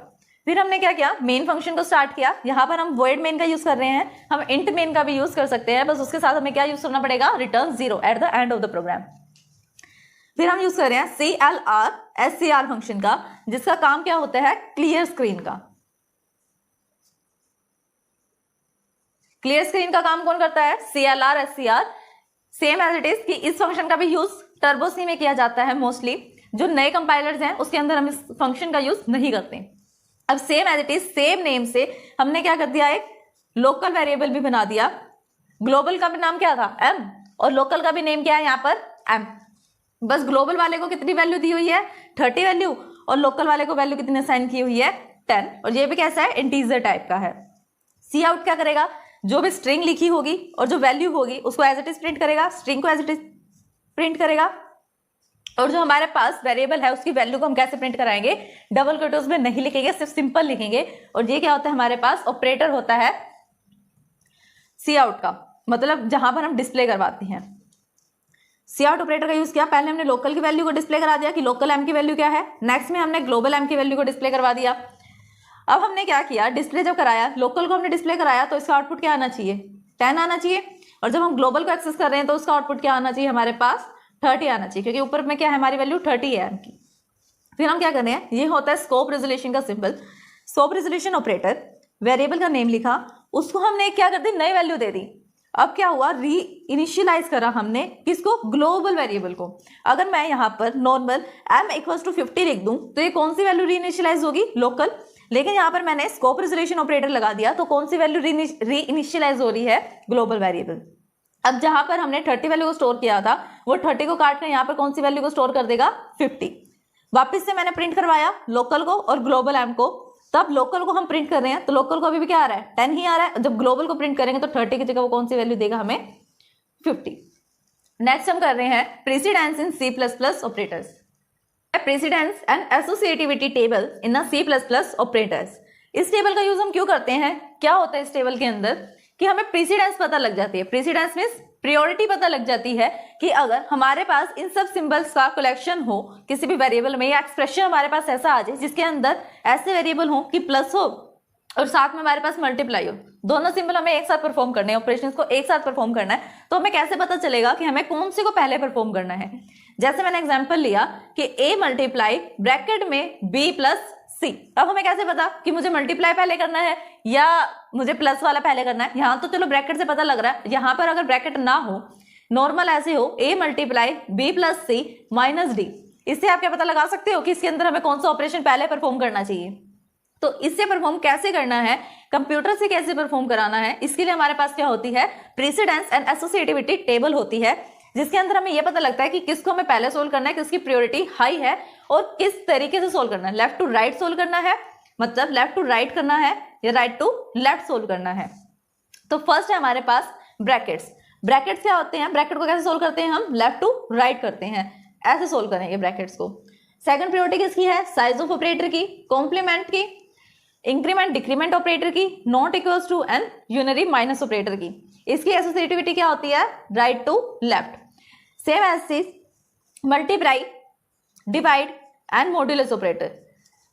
फिर हमने क्या किया, मेन फंक्शन को स्टार्ट किया। यहाँ पर हम वॉइड मेन का यूज कर रहे हैं, हम इंट मेन का भी यूज कर सकते हैं, बस उसके साथ हमें क्या यूज करना पड़ेगा, return 0 at the end of the program. फिर हम यूज कर रहे हैं CLR SCR फंक्शन का, जिसका काम क्या होता है, क्लियर स्क्रीन का। क्लियर स्क्रीन का काम कौन करता है, CLR SCR। Same as it is कि इस फंक्शन का भी यूज टर्बो सी में किया जाता है मोस्टली। जो नए कंपाइलर्स हैं उसके अंदर हम इस फंक्शन का यूज नहीं करते। अब same as it is, same name से हमने क्या कर दिया, एक लोकल वेरिएबल भी बना दिया। ग्लोबल का भी नाम क्या था, m, और लोकल का भी नेम क्या है यहाँ पर, m। बस ग्लोबल वाले को कितनी वैल्यू दी हुई है, 30 वैल्यू, और लोकल वाले को वैल्यू कितनी असाइन की हुई है, 10। और ये भी कैसा है, इंटीजर टाइप का है। सी आउट क्या करेगा, जो भी स्ट्रिंग लिखी होगी और जो वैल्यू होगी उसको एज इट इज प्रिंट करेगा, स्ट्रिंग को एज इट इज प्रिंट करेगा। और जो हमारे पास वेरिएबल है उसकी वैल्यू को हम कैसे प्रिंट कराएंगे, डबल कोट्स में नहीं लिखेंगे, सिर्फ सिंपल लिखेंगे। और ये क्या होता है, हमारे पास ऑपरेटर होता है सी आउट का, मतलब जहां पर हम डिस्प्ले करवाते हैं। सी आउट ऑपरेटर का यूज किया, पहले हमने लोकल की वैल्यू को डिस्प्ले करा दिया कि लोकल m की वैल्यू क्या है। नेक्स्ट में हमने ग्लोबल m की वैल्यू को डिस्प्ले करवा दिया। अब हमने क्या किया, डिस्प्ले जब कराया, लोकल को हमने डिस्प्ले कराया तो इसका आउटपुट क्या आना चाहिए, 10 आना चाहिए। और जब हम ग्लोबल को एक्सेस कर रहे हैं तो उसका आउटपुट क्या आना चाहिए, हमारे पास 30 आना चाहिए, क्योंकि ऊपर में क्या है, हमारी वैल्यू 30 है m की। फिर हम क्या कर रहे हैं, ये होता है स्कोप रेजोल्यूशन का symbol. Scope resolution operator, variable का नेम लिखा, उसको हमने क्या कर दी, नई वैल्यू दे दी। अब क्या हुआ, री इनिशियलाइज करा हमने किसको, ग्लोबल वेरिएबल को। अगर मैं यहाँ पर नॉर्मल m = 50 लिख दूं तो ये कौन सी वैल्यू री इनिशियलाइज होगी, लोकल। लेकिन यहाँ पर मैंने स्कोप रेजोल्यूशन ऑपरेटर लगा दिया तो कौन सी वैल्यू री इनिशियलाइज हो रही है, ग्लोबल वेरिएबल। अब जहां पर हमने 30 वैल्यू को स्टोर किया था, वो 30 को काट कर यहाँ पर कौन सी वैल्यू को स्टोर कर देगा, 50। वापस से मैंने प्रिंट करवाया लोकल को और ग्लोबल m को। तब लोकल को हम प्रिंट कर रहे हैं तो लोकल को अभी भी क्या आ रहा है, 10 ही आ रहा है। जब ग्लोबल को प्रिंट करेंगे तो 30 की जगह वो कौन सी वैल्यू देगा हमें, 50। नेक्स्ट हम कर रहे हैं precedence in C++ operators. Precedence and associativity table in C++ operators. इस टेबल का यूज हम क्यों करते हैं, क्या होता है इस टेबल के अंदर, कि हमें प्रेसिडेंस पता लग जाती है। प्रेसिडेंस मींस प्रायोरिटी पता लग जाती है कि अगर हमारे पास इन सब सिंबल्स का कलेक्शन हो किसी भी वेरिएबल में, या एक्सप्रेशन हमारे पास ऐसा आ जाए जिसके अंदर ऐसे वेरिएबल हो कि प्लस हो और साथ में हमारे पास मल्टीप्लाई हो, दोनों सिंबल हमें एक साथ परफॉर्म करने हैं, ऑपरेशंस को एक साथ परफॉर्म करना है, तो हमें कैसे पता चलेगा कि हमें कौन से को पहले परफॉर्म करना है। जैसे मैंने एग्जांपल लिया कि a मल्टीप्लाई ब्रैकेट में b + c। अब हमें कैसे पता कि मुझे मल्टीप्लाई पहले करना है या मुझे प्लस वाला पहले करना है। यहाँ तो चलो ब्रैकेट से पता लग रहा है, यहाँ पर अगर ब्रैकेट ना हो, नॉर्मल ऐसे हो a multiply b + c - d, इससे आप क्या पता लगा सकते हो कि इसके अंदर हमें कौन सा ऑपरेशन पहले परफॉर्म करना चाहिए। तो इससे परफॉर्म कैसे करना है, कंप्यूटर से कैसे परफॉर्म कराना है, इसके लिए हमारे पास क्या होती है, प्रेसिडेंस एंड एसोसिएटिविटी टेबल होती है, जिसके अंदर हमें यह पता लगता है कि किसको हमें पहले सोल्व करना है, किसकी प्रायोरिटी हाई है और किस तरीके से सोल्व करना है। लेफ्ट टू राइट सोल्व करना है, मतलब लेफ्ट टू राइट करना है या राइट टू लेफ्ट सोल्व करना है। तो फर्स्ट है हमारे पास ब्रैकेट्स। ब्रैकेट्स क्या होते हैं, ब्रैकेट को कैसे सोल्व करते हैं, हम लेफ्ट टू राइट करते हैं, ऐसे सोल्व करेंगे ब्रैकेट्स को। सेकंड प्रायोरिटी किसकी है, साइज ऑफ ऑपरेटर की, कॉम्प्लीमेंट की, इंक्रीमेंट डिक्रीमेंट ऑपरेटर की, not equals to and unary minus operator की। इसकी एसोसिएटिविटी क्या होती है, right to left. Same as multiply, divide and modulus operator.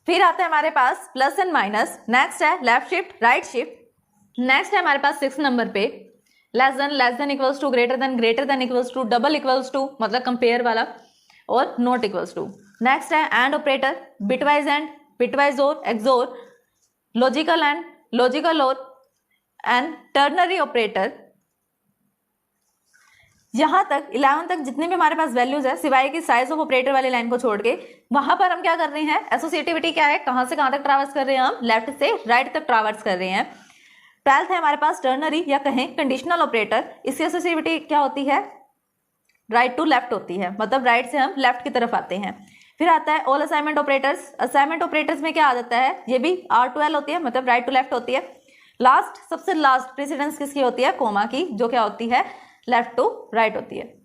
फिर आता है हमारे पास प्लस एंड माइनस। नेक्स्ट है left shift, right shift. Next है हमारे पास 6 नंबर पे less than equals to, greater than equals to, double equals to मतलब कंपेयर वाला, और नॉट इक्वल्स टू। नेक्स्ट है and operator, bitwise and, bitwise और, एक्सोर, लॉजिकल एंड, लॉजिकल और, एंड टर्नरी ऑपरेटर। यहाँ तक 11 तक जितने भी हमारे पास वैल्यूज है सिवाय की साइज ऑफ ऑपरेटर वाली लाइन को छोड़ के, वहां पर हम क्या कर रहे हैं, एसोसिएटिविटी क्या है, कहां से कहां तक ट्रैवर्स कर रहे हैं, हम लेफ्ट से राइट तक ट्रैवर्स कर रहे हैं। 12th है हमारे पास टर्नरी या कहें कंडीशनल ऑपरेटर, इसकी एसोसिएटिविटी क्या होती है, राइट टू लेफ्ट होती है, मतलब राइट से हम लेफ्ट की तरफ आते हैं। फिर आता है all assignment operators. Assignment operators में क्या आ जाता है, ये भी R12 होती है, मतलब राइट टू लेफ्ट होती है। लास्ट, सबसे लास्ट प्रेसिडेंस किसकी होती है, कोमा की, जो क्या होती है, लेफ्ट टू राइट होती है।